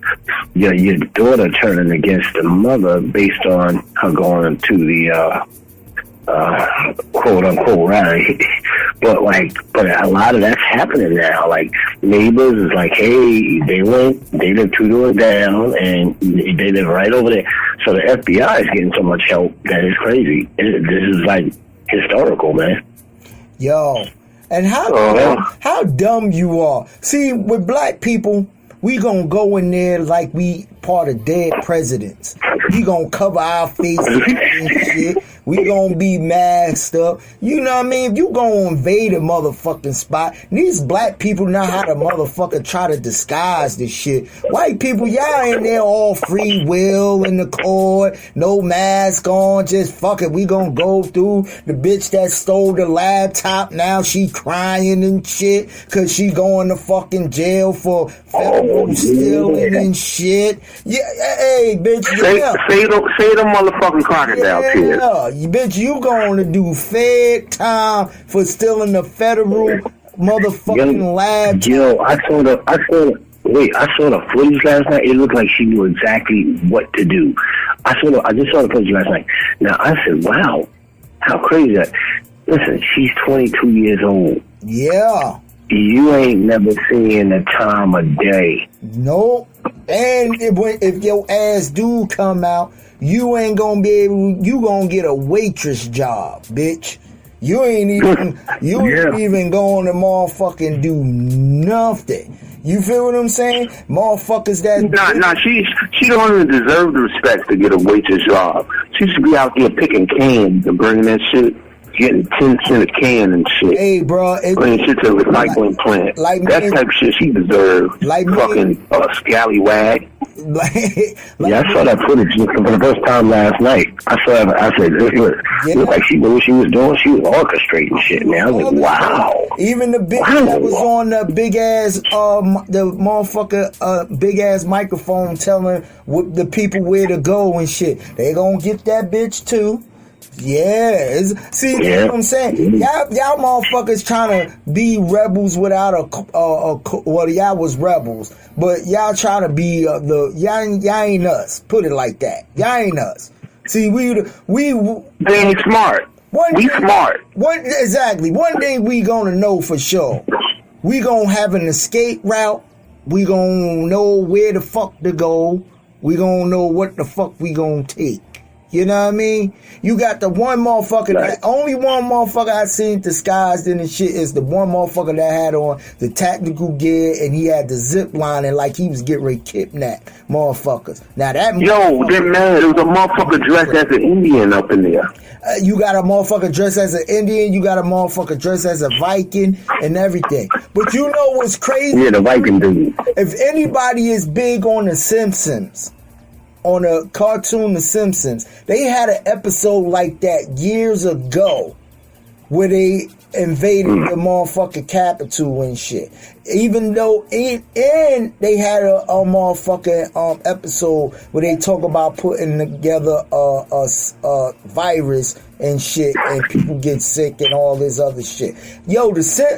your daughter turning against the mother based on her going to the quote unquote rally. But a lot of that's happening now. Like neighbors is like, hey, they live 2 doors down, and they live right over there. So the FBI is getting so much help that it's crazy. This is like historical, man. Yo, and how dumb you are. See, with black people, we gonna go in there like we part of dead presidents. We gonna cover our faces and shit. We gonna be masked up. You know what I mean? If you gonna invade a motherfucking spot, these black people know how to motherfucker try to disguise this shit. White people, y'all in there all free will in the court, no mask on, just fuck it. We gonna go through. The bitch that stole the laptop, now she crying and shit, cause she going to fucking jail for federal stealing and shit. Yeah, hey, bitch. Say the motherfucking crocodile tears. Bitch, you going to do fed time for stealing the federal motherfucking laptop. Yo, I saw the footage last night. It looked like she knew exactly what to do. I just saw the footage last night. Now I said, wow, how crazy is that? Listen, she's 22 years old. Yeah. You ain't never seen a time of day. Nope. And if your ass do come out, you ain't gonna be able. You gonna get a waitress job, bitch. You ain't even going to motherfucking do nothing. You feel what I'm saying? Motherfuckers that... Nah, she don't even deserve the respect to get a waitress job. She should be out there picking cans and bringing that shit, getting 10 cents a can and shit. Hey, bro. Bringing shit to a recycling plant. That type of shit she deserves. Fucking scallywag. I saw that footage for the first time last night. I said, it looked like she knew what she was doing. She was orchestrating shit, man. I was like, wow. Even the bitch that was on the big ass, big ass microphone telling the people where to go and shit. They gonna get that bitch too. Yeah, see, you know what I'm saying? Y'all motherfuckers trying to be rebels without well, y'all was rebels, but y'all trying to be y'all ain't us. Put it like that. Y'all ain't us. See, we they ain't smart. We smart. Exactly. One thing we gonna know for sure. We gonna have an escape route. We gonna know where the fuck to go. We gonna know what the fuck we gonna take. You know what I mean? You got the one motherfucker, Right. only one motherfucker I seen disguised in the shit is the one motherfucker that had on the tactical gear and he had the zip line and like he was getting ready to kidnap motherfuckers. Now that Yo, then man, there was a motherfucker dressed as an Indian up in there. You got a motherfucker dressed as an Indian, you got a motherfucker dressed as a Viking and everything. But you know what's crazy? Yeah, the Viking dude. If anybody is big on The Simpsons, on a cartoon The Simpsons, they had an episode like that years ago where they invaded the motherfucking Capitol and shit. Even though, and they had a motherfucking episode where they talk about putting together a virus and shit, and people get sick and all this other shit. Yo,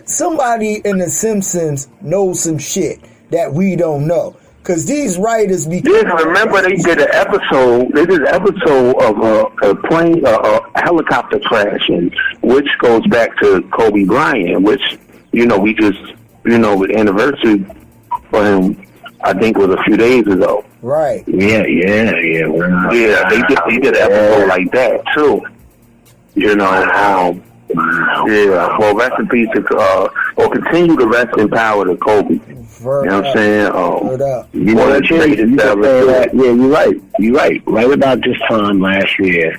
somebody in The Simpsons knows some shit that we don't know. Cause these writers be. Yeah, remember they did an episode. They did an episode of a plane, a helicopter crashing, which goes back to Kobe Bryant, which we just the anniversary for him. I think was a few days ago. Right. Yeah. Yeah, they did an episode like that too. Yeah. Well, rest in peace to or continue to rest in power to Kobe. You know what I'm saying? You know what, Chizz, you just say that. Yeah, you're right. You're right. Right about this time last year,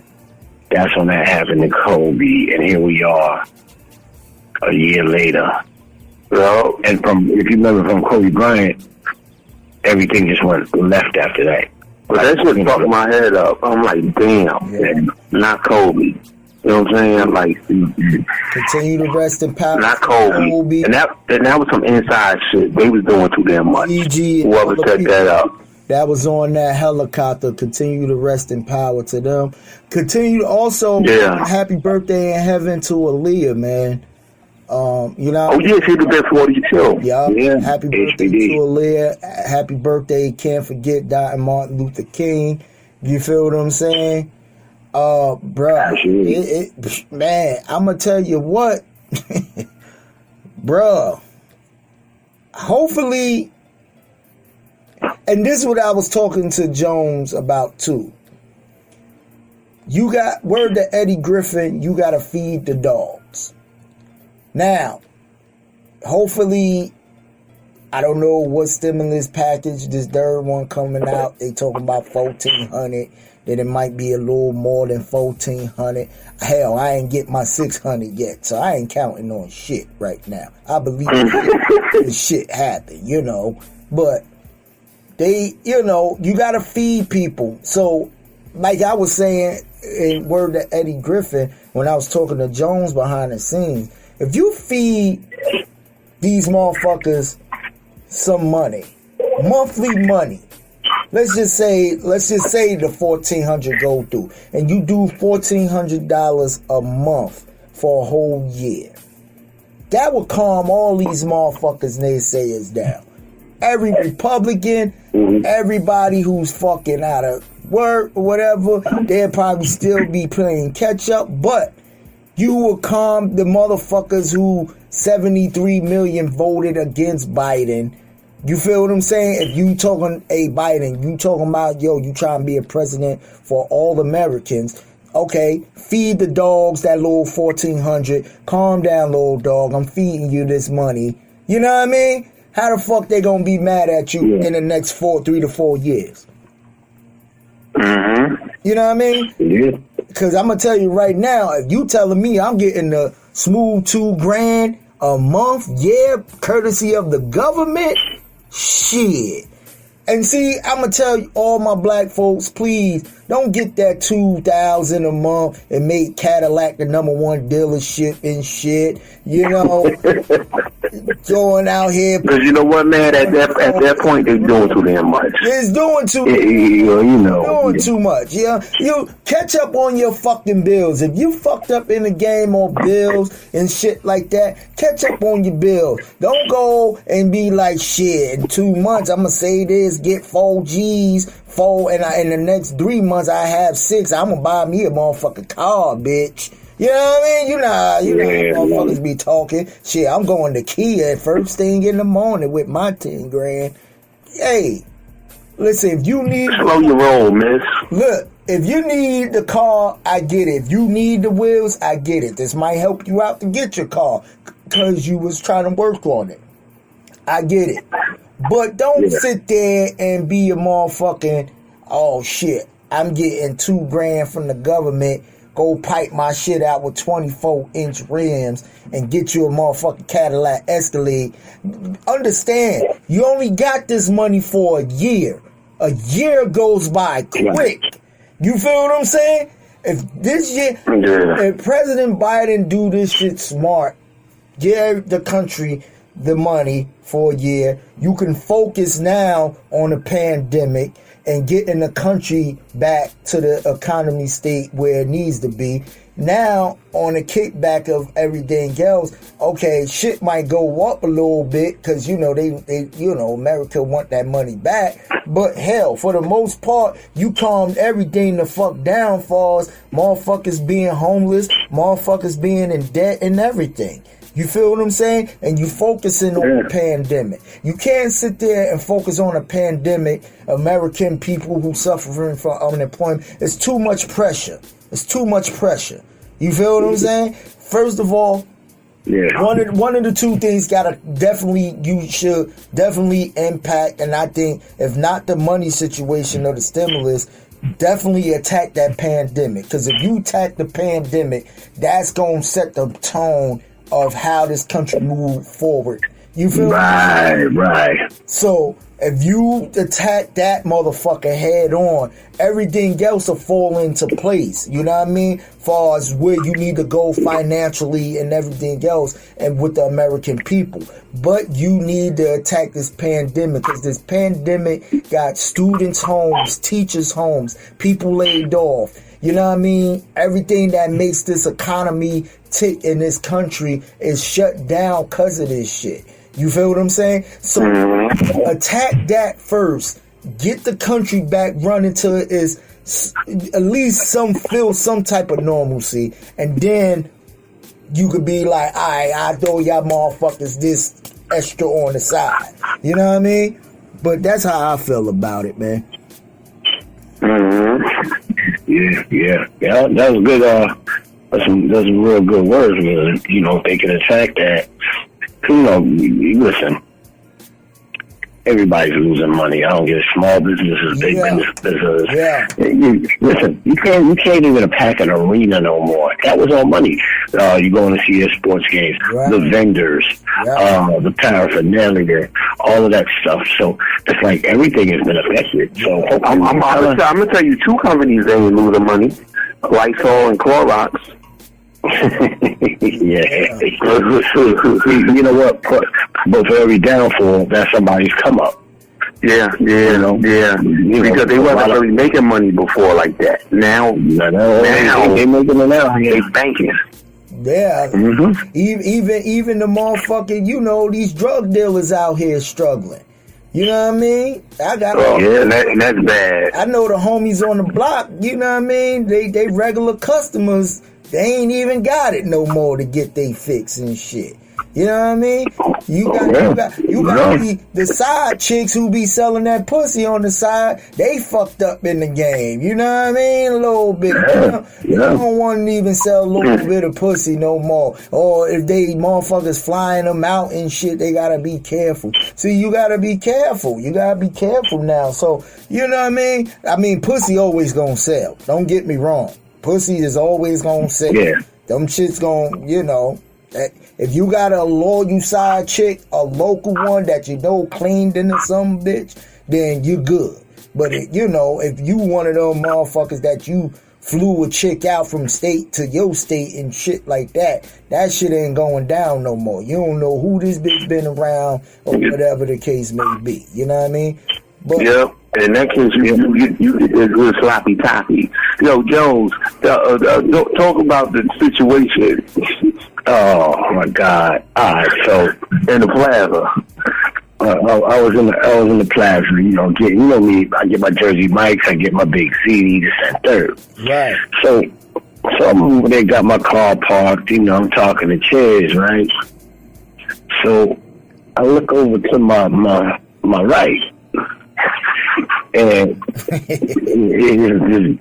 that's when that happened to Kobe, and here we are, a year later. Well, and if you remember from Kobe Bryant, everything just went left after that. But that shit fucked my head up. I'm like, damn, not Kobe. You know what I'm saying? Like, continue to rest in power. Not Kobe. And that was some inside shit. They was doing too damn much. Whoever set that up. That was on that helicopter. Continue to rest in power to them. Continue to also happy birthday in heaven to Aaliyah, man. Oh yeah, she's the best 42. Yeah. Happy birthday to Aaliyah. Happy birthday. Can't forget Dr. Martin Luther King. You feel what I'm saying? Bruh, man, I'm gonna tell you what, bruh. Hopefully, and this is what I was talking to Jones about too. You got word to Eddie Griffin. You gotta feed the dogs. Now, hopefully, I don't know what stimulus package this third one coming out. They talking about 1,400. That it might be a little more than 1,400. Hell, I ain't get my 600 yet, so I ain't counting on shit right now. I believe this shit happen, But they, you gotta feed people. So, like I was saying in word to Eddie Griffin when I was talking to Jones behind the scenes, if you feed these motherfuckers some money, monthly money. Let's just say the 1,400 go through, and you do $1,400 a month for a whole year. That would calm all these motherfuckers naysayers down. Every Republican, everybody who's fucking out of work or whatever, they'll probably still be playing catch up, but you will calm the motherfuckers who 73 million voted against Biden. You feel what I'm saying? If you talking, Biden, you talking about, you trying to be a president for all Americans. Okay, feed the dogs that little 1,400. Calm down, little dog. I'm feeding you this money. You know what I mean? How the fuck they gonna be mad at you in the next 3 to 4 years? Mm-hmm. You know what I mean? Yeah. Because I'm gonna tell you right now, if you telling me I'm getting the smooth $2,000 a month, courtesy of the government. Shit. And see, I'm going to tell you, all my black folks, please, don't get that $2,000 a month and make Cadillac the #1 dealership and shit. Going out here. Because you know what, man? At that point, they're doing too damn much. It's doing too much. Doing too much. You catch up on your fucking bills. If you fucked up in the game on bills and shit like that, catch up on your bills. Don't go and be like, shit, in 2 months, I'm going to say this, get 4 G's, and in the next 3 months, I have 6. I'm going to buy me a motherfucking car, bitch. You know what I mean? You know how motherfuckers be talking. Shit, I'm going to Kia first thing in the morning with my 10 grand. Hey, listen, if you need... Slow your roll, miss. Look, if you need the car, I get it. If you need the wheels, I get it. This might help you out to get your car because you was trying to work on it. I get it. But don't sit there and be a motherfucking, oh shit, I'm getting 2 grand from the government. Go pipe my shit out with 24-inch rims and get you a motherfucking Cadillac Escalade. Understand, you only got this money for a year. A year goes by quick. You feel what I'm saying? If this year, if President Biden do this shit smart, give the country the money for a year, you can focus now on the pandemic and getting the country back to the economy state where it needs to be. Now, on the kickback of everything else, okay, shit might go up a little bit because, you know, they America want that money back. But hell, for the most part, you calmed everything the fuck down for us. Motherfuckers being homeless, motherfuckers being in debt and everything. You feel what I'm saying? And you focusing on the pandemic. You can't sit there and focus on a pandemic, American people who suffering from unemployment. It's too much pressure. It's too much pressure. You feel what I'm saying? First of all, one of the two things you should definitely impact, and I think if not the money situation or the stimulus, definitely attack that pandemic. Because if you attack the pandemic, that's going to set the tone of how this country move forward. You feel right. So if you attack that motherfucker head on, everything else will fall into place. You know what I mean? Far as where you need to go financially and everything else, and with the American people. But you need to attack this pandemic because this pandemic got students' homes, teachers' homes, people laid off. You know what I mean? Everything that makes this economy tick in this country is shut down because of this shit. You feel what I'm saying? So attack that first. Get the country back running till it is at least feel some type of normalcy. And then you could be like, all right, I throw y'all motherfuckers this extra on the side. You know what I mean? But that's how I feel about it, man. Yeah. That was good. That's some real good words. You know, if they can attack that, you know, listen. Everybody's losing money. I don't get small businesses, big businesses. Yeah. Listen, you can't even pack an arena no more. That was all money. You going to see their sports games, the vendors, the paraphernalia, all of that stuff. So it's like everything has been affected. So I'm gonna tell you 2 companies that ain't losing money: Lysol and Clorox. You know what? But for every downfall, that's somebody's come up. Yeah. Because they wasn't really making money before like that. Now they making it now. They banking. Yeah. Even the motherfucking, you know, these drug dealers out here struggling. You know what I mean? That's bad. I know the homies on the block, you know what I mean? They regular customers, they ain't even got it no more to get they fix and shit. You know what I mean? You got the side chicks who be selling that pussy on the side. They fucked up in the game. You know what I mean? A little bit. You don't want to even sell a little bit of pussy no more. Or if they motherfuckers flying them out and shit, they gotta be careful. See, you gotta be careful. You gotta be careful now. So, you know what I mean? I mean, pussy always gonna sell. Don't get me wrong. Pussy is always gonna sell. Yeah. Them shit's gonna, you know. If you got a loyal side chick, a local one that you know cleaned into some bitch, then you good. But you know, if you one of them motherfuckers that you flew a chick out from state to your state and shit like that, that shit ain't going down no more. You don't know who this bitch been around or whatever the case may be. You know what I mean? But, yep. In that case, you get a good sloppy toppy. Yo, Jones, talk about the situation. Oh my God! All right, so in the plaza, I was in the plaza. You know me. I get my Jersey mics. I get my big CD. This and third. Right. So So I'm over there, got my car parked, you know, I'm talking to Chizz, right? So I look over to my right, and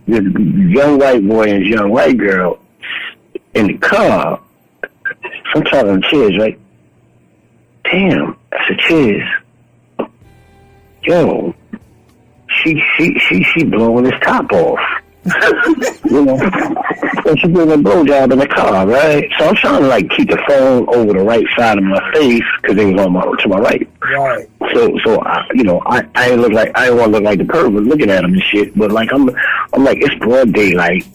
this young white boy and this young white girl in the car. So I'm talking to Chizz, right? Damn, I said, Chizz, yo, she blowing his top off. You know, and she doing a blowjob in the car, right? So I'm trying to like keep the phone over the right side of my face because it was on to my right. Right. So I, you know, I ain't look like, I didn't want to look like the pervert looking at him and shit. But like I'm like, it's broad daylight,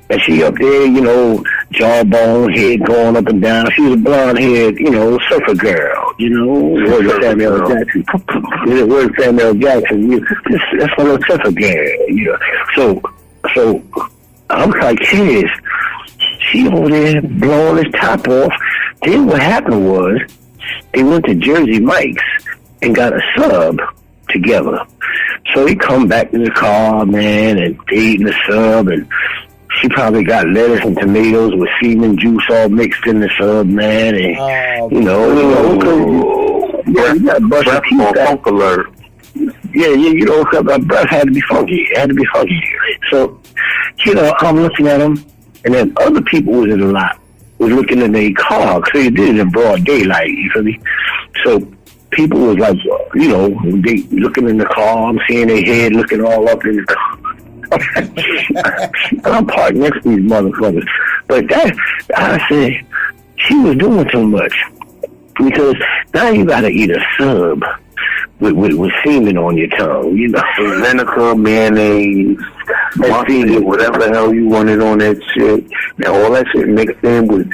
and she up there, you know, jawbone, head going up and down. She was a blonde head, you know, surfer girl, you know, where's Samuel Jackson? Where's Samuel Jackson? That's a little surfer girl, you know. So I'm like, Chizz, she over there blowing his top off. Then what happened was they went to Jersey Mike's and got a sub together. So he come back to the car, man, and they eating the sub, and she probably got lettuce and tomatoes with semen juice all mixed in the sub, man, and you know, yeah, you got to brush your teeth out. Alert. Yeah, you know, my breath had to be funky. It had to be funky. So, you know, I'm looking at him, and then other people was in the lot, was looking in their car, because they did it in broad daylight, you feel me? So, people was like, you know, they looking in the car, I'm seeing their head looking all up in the car. I'm parked next to these motherfuckers. But I said, she was doing too much. Because now you gotta eat a sub with semen on your tongue, you know. Vinegar, mayonnaise, mustard, whatever the hell you wanted on that shit. And all that shit mixed in with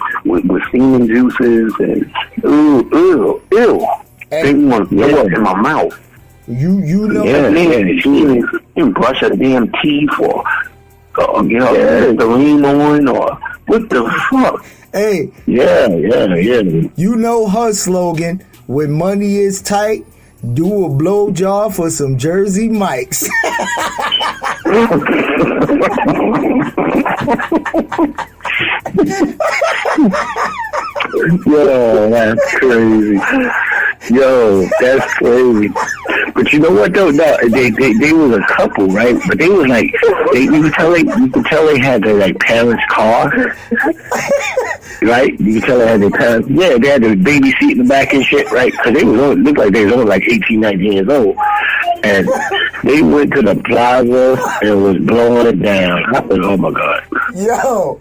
semen juices and ew. They want to throw it in my mouth. You know. Yeah, man. You brush a damn teeth or you know, the lean on or what the fuck? Hey. Yeah. You know her slogan, when money is tight, do a blowjob for some Jersey Mikes. Yo, that's crazy. Yo, that's crazy. But you know what though? No, they was a couple, right? But they was like, you could tell they had their like parents' car, right? You could tell they had their parents. Yeah, they had the baby seat in the back and shit, right? Because they looked like they was only like 18, 19 years old, and they went to the plaza and was blowing it down. I said, oh my god. Yo,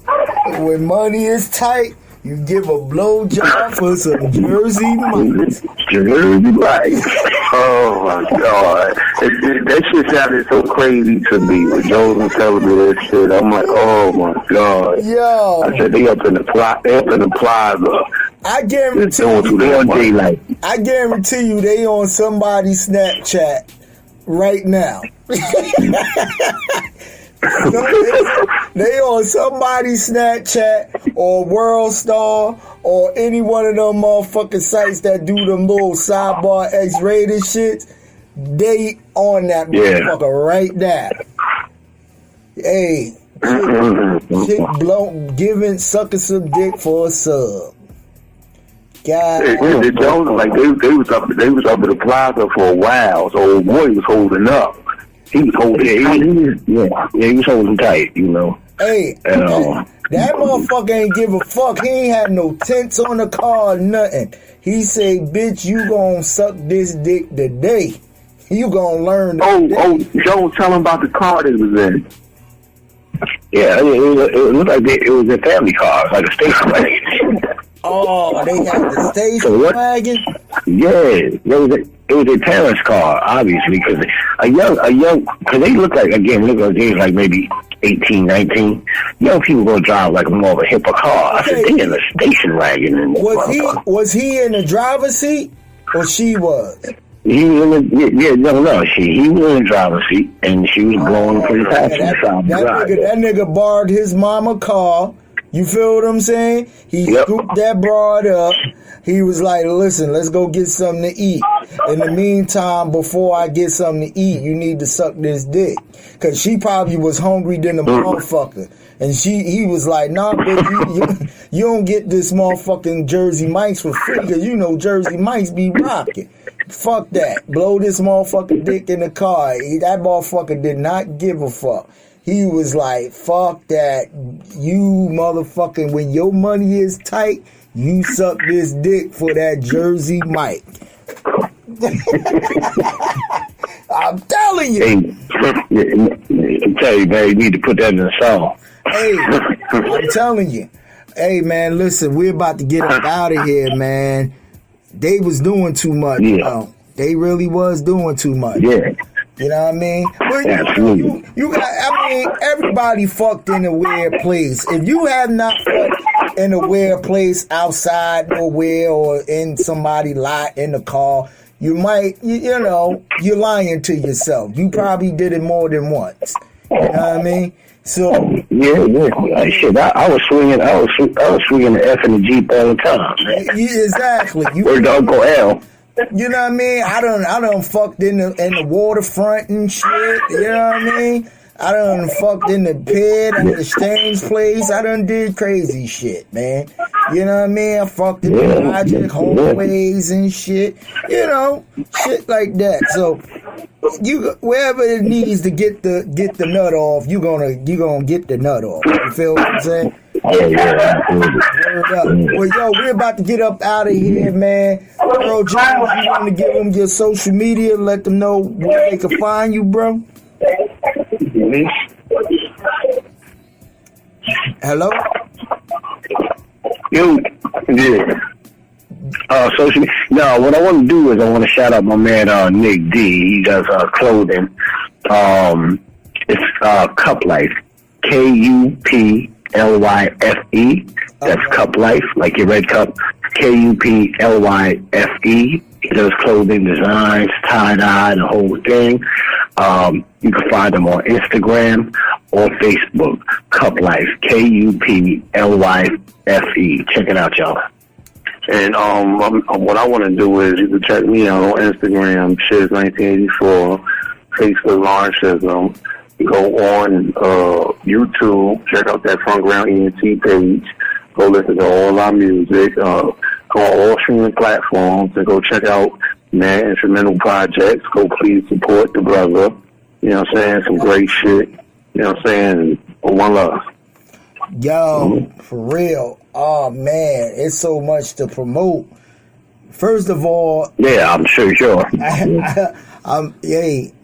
when money is tight, you give a blowjob for some Jersey Mike's. Jersey Mike's. Oh my god. That shit sounded so crazy to me when Joe was telling me that shit. I'm like, oh my god. Yo. I said they up in the plaza. I guarantee you they on somebody's Snapchat right now. They on somebody's Snapchat or World Star or any one of them motherfucking sites that do them little sidebar X-rated shits. They on that motherfucker right now. Hey, chick sucking some dick for a sub. God, the Jones like they was up in the plaza for a while. So old boy was holding up. He was holding he was holding tight, you know. Hey, that motherfucker ain't give a fuck. He ain't had no tents on the car or nothing. He say, bitch, you gonna suck this dick today. You gonna learn today. Joe, tell him about the car that was in. Yeah, it looked like it was a family car, like a station wagon. Oh, they had the station wagon? Yeah, it was a parents' car, obviously, because because they look like they was like maybe 18, 19. Young people gonna drive like more of a hipper car. I said, they in a station wagon. Was he in the driver's seat, or she was? He was in he was in the driver's seat, and she was blowing for the passenger side. That nigga borrowed his mama car. You feel what I'm saying? He scooped that broad up. He was like, listen, let's go get something to eat. In the meantime, before I get something to eat, you need to suck this dick. Cause she probably was hungry than a motherfucker. And he was like, nah, bitch, you don't get this motherfucking Jersey Mike's for free. Cause you know Jersey Mike's be rocking. Fuck that. Blow this motherfucking dick in the car. That motherfucker did not give a fuck. He was like, fuck that. You motherfucking, when your money is tight, you suck this dick for that Jersey Mike. I'm telling you. Hey, I tell you, man, you need to put that in a song. Hey, I'm telling you. Hey, man, listen, we're about to get up out of here, man. They was doing too much. Yeah. They really was doing too much. Yeah. You know what I mean? But Absolutely. you got, I mean, everybody fucked in a weird place. If you have not fucked in a weird place outside nowhere or in somebody's lot in the car, you might, you know, you're lying to yourself. You probably did it more than once. You know what I mean? So yeah. Shit, I was swinging the F and the Jeep all the time, man. Exactly. Where's the Uncle L? You know what I mean? I done fucked in the waterfront and shit. You know what I mean? I done fucked in the pit at the exchange place. I done did crazy shit, man. You know what I mean? I fucked in the project hallways and shit. You know, shit like that. So you wherever it needs to get the nut off, you gonna get the nut off. You feel what I'm saying? Oh, yeah. Well, yo, we're about to get up out of here, man. Earl Jones, you want to give them your social media, let them know where they can find you, bro? Hello? Yeah. Social media. No, what I want to do is I want to shout out my man Nick D. He does clothing. It's Cup Life. KUPLYFE. That's Cup Life, like your red cup. KUPLYFE. He does clothing designs, tie-dye, the whole thing. You can find him on Instagram or Facebook. Cup Life, KUPLYFE. Check it out, y'all. And what I want to do is you can check me out on Instagram, Chizz1984, Facebook, Lawrence. Go on YouTube, check out that Front Ground ENT page. Go listen to all our music. Go on all streaming platforms and go check out Mad Instrumental Projects. Go please support the brother. You know what I'm saying? Some great shit. You know what I'm saying? One love. Yo, for real. Oh, man, it's so much to promote. First of all, yeah, I'm sure. I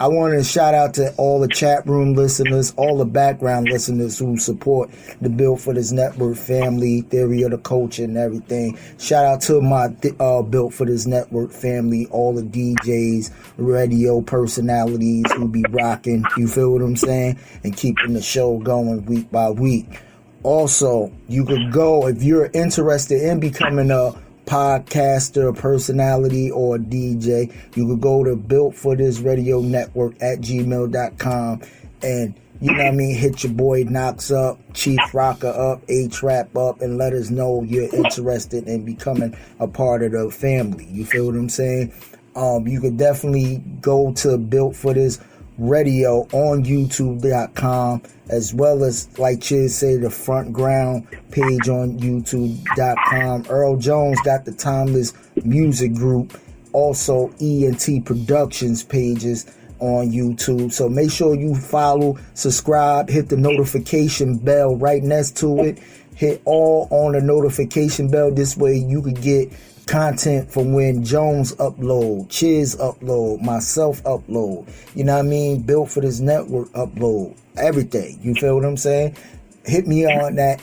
want to shout out to all the chat room listeners, all the background listeners who support the Built for This Network family, theory of the culture and everything. Shout out to my Built for This Network family, all the DJs, radio personalities who be rocking, you feel what I'm saying, and keeping the show going week by week. Also, you could go, if you're interested in becoming a podcaster, personality, or DJ, you could go to builtforthisradionetwork@gmail.com and, you know what I mean, hit your boy Knox up, Chief Rocker up, A-Trap up, and let us know you're interested in becoming a part of the family. You feel what I'm saying? You could definitely go to Built for This Radio on YouTube.com, as well as, like Chizz said, the Front Ground page on YouTube.com. Earl Jones got the Timeless Music Group, also ENT Productions pages on YouTube. So make sure you follow, subscribe, hit the notification bell right next to it. Hit all on the notification bell. This way you could get content from when Jones upload, Chizz upload, myself upload, you know what I mean, Built for This Network upload, everything. You feel what I'm saying? Hit me on that.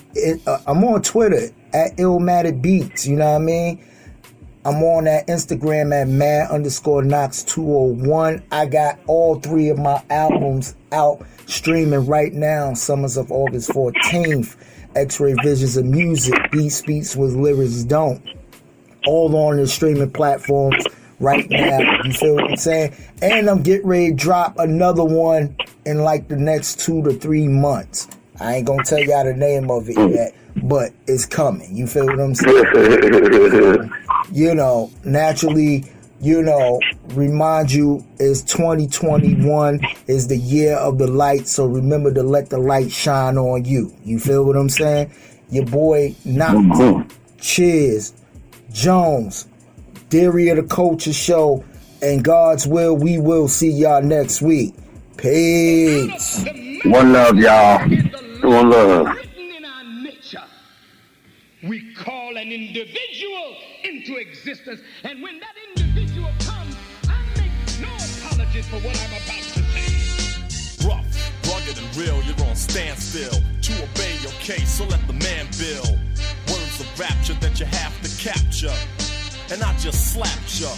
I'm on Twitter at Illmatic Beats, you know what I mean? I'm on that Instagram at mad_Knox201. I got all 3 of my albums out streaming right now. Summers of August 14th. X-Ray Visions of Music, Beat Speaks with Lyrics Don't. All on the streaming platforms right now. You feel what I'm saying? And I'm getting ready to drop another one in like the next 2 to 3 months. I ain't gonna tell y'all the name of it yet, but it's coming. You feel what I'm saying? You know, naturally, you know, remind you is 2021 is the year of the light, so remember to let the light shine on you. You feel what I'm saying? Your boy Knox, Chizz, Jones, Theory of the Culture Show, and God's will, we will see y'all next week. Peace. One love, y'all. One love. We call an individual into existence, and when that individual comes, I make no apologies for what I'm about to say. Rough, rugged, and real, you're on standstill to obey your case, so let the man build. Words of rapture that you have to capture, and I just slapped ya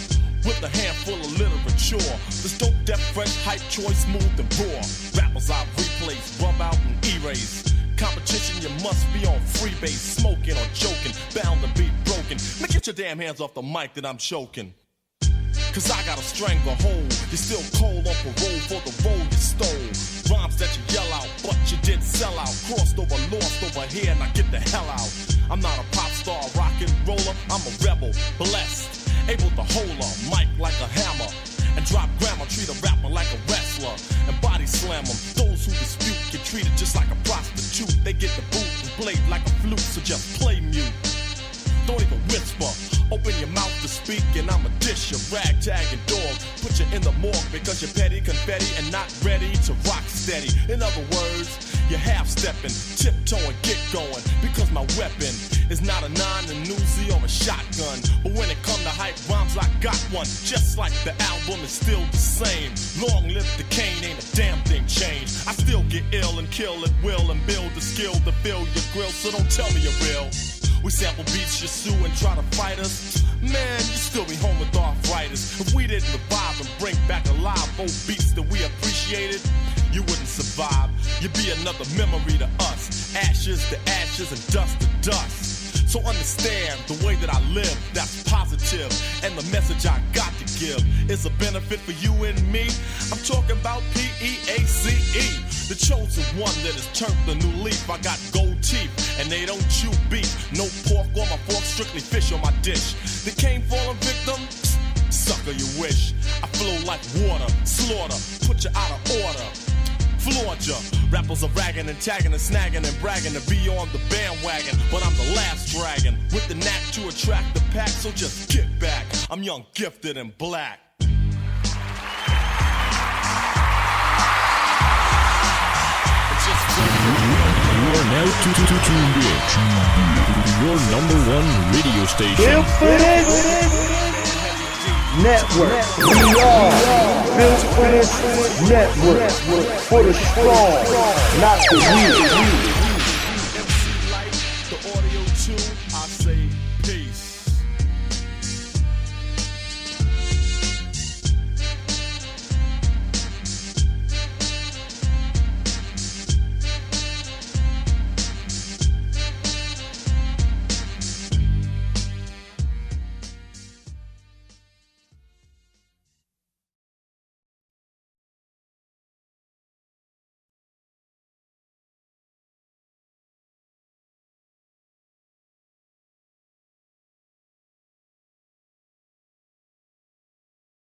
with a handful of literature. This dope, deaf, fresh, hype, choice, smooth, and raw. Rappers I replace, rub out, and erase. Competition, you must be on freebase, smoking or joking, bound to be broken. Now get your damn hands off the mic that I'm choking. Cause I got a stranglehold. You're still cold on parole for the role you stole. Rhymes that you yell out, but you did sell out. Crossed over, lost over here, now get the hell out. I'm not a pop star, rock and roller. I'm a rebel, blessed, able to hold a mic like a hammer and drop grammar, treat a rapper like a wrestler and body slam them. Those who dispute get treated just like a prostitute. They get the boot and blade like a flute, so just play mute. Don't even whisper, open your mouth to speak and I'ma dish your ragtag and dog. Put you in the morgue because you're petty confetti and not ready to rock steady. In other words, you're half-stepping, tiptoeing, get going. Because my weapon is not a 9, a Uzi, or a shotgun. But when it come to hype rhymes, I got one. Just like the album is still the same. Long live the cane, ain't a damn thing changed. I still get ill and kill at will and build the skill to fill your grill. So don't tell me you're real. We sample beats, you sue and try to fight us. Man, you still be home with arthritis. If we didn't revive and bring back alive old beats that we appreciated, you wouldn't survive. You'd be another memory to us. Ashes to ashes and dust to dust. So understand the way that I live, that's positive. And the message I got to give is a benefit for you and me. I'm talking about P-E-A-C-E. The chosen one that has turned the new leaf. I got gold teeth and they don't chew beef. No pork on my fork, strictly fish on my dish. The cane fallen victim? Sucker you wish. I flow like water, slaughter, put you out of order. Floored ya. Rappers are ragging and tagging and snagging and bragging to be on the bandwagon. But I'm the last dragon with the knack to attract the pack. So just get back. I'm young, gifted, and black. You are now tuned in your #1 radio station. Network. We are built for this network. For the strong, not the weak.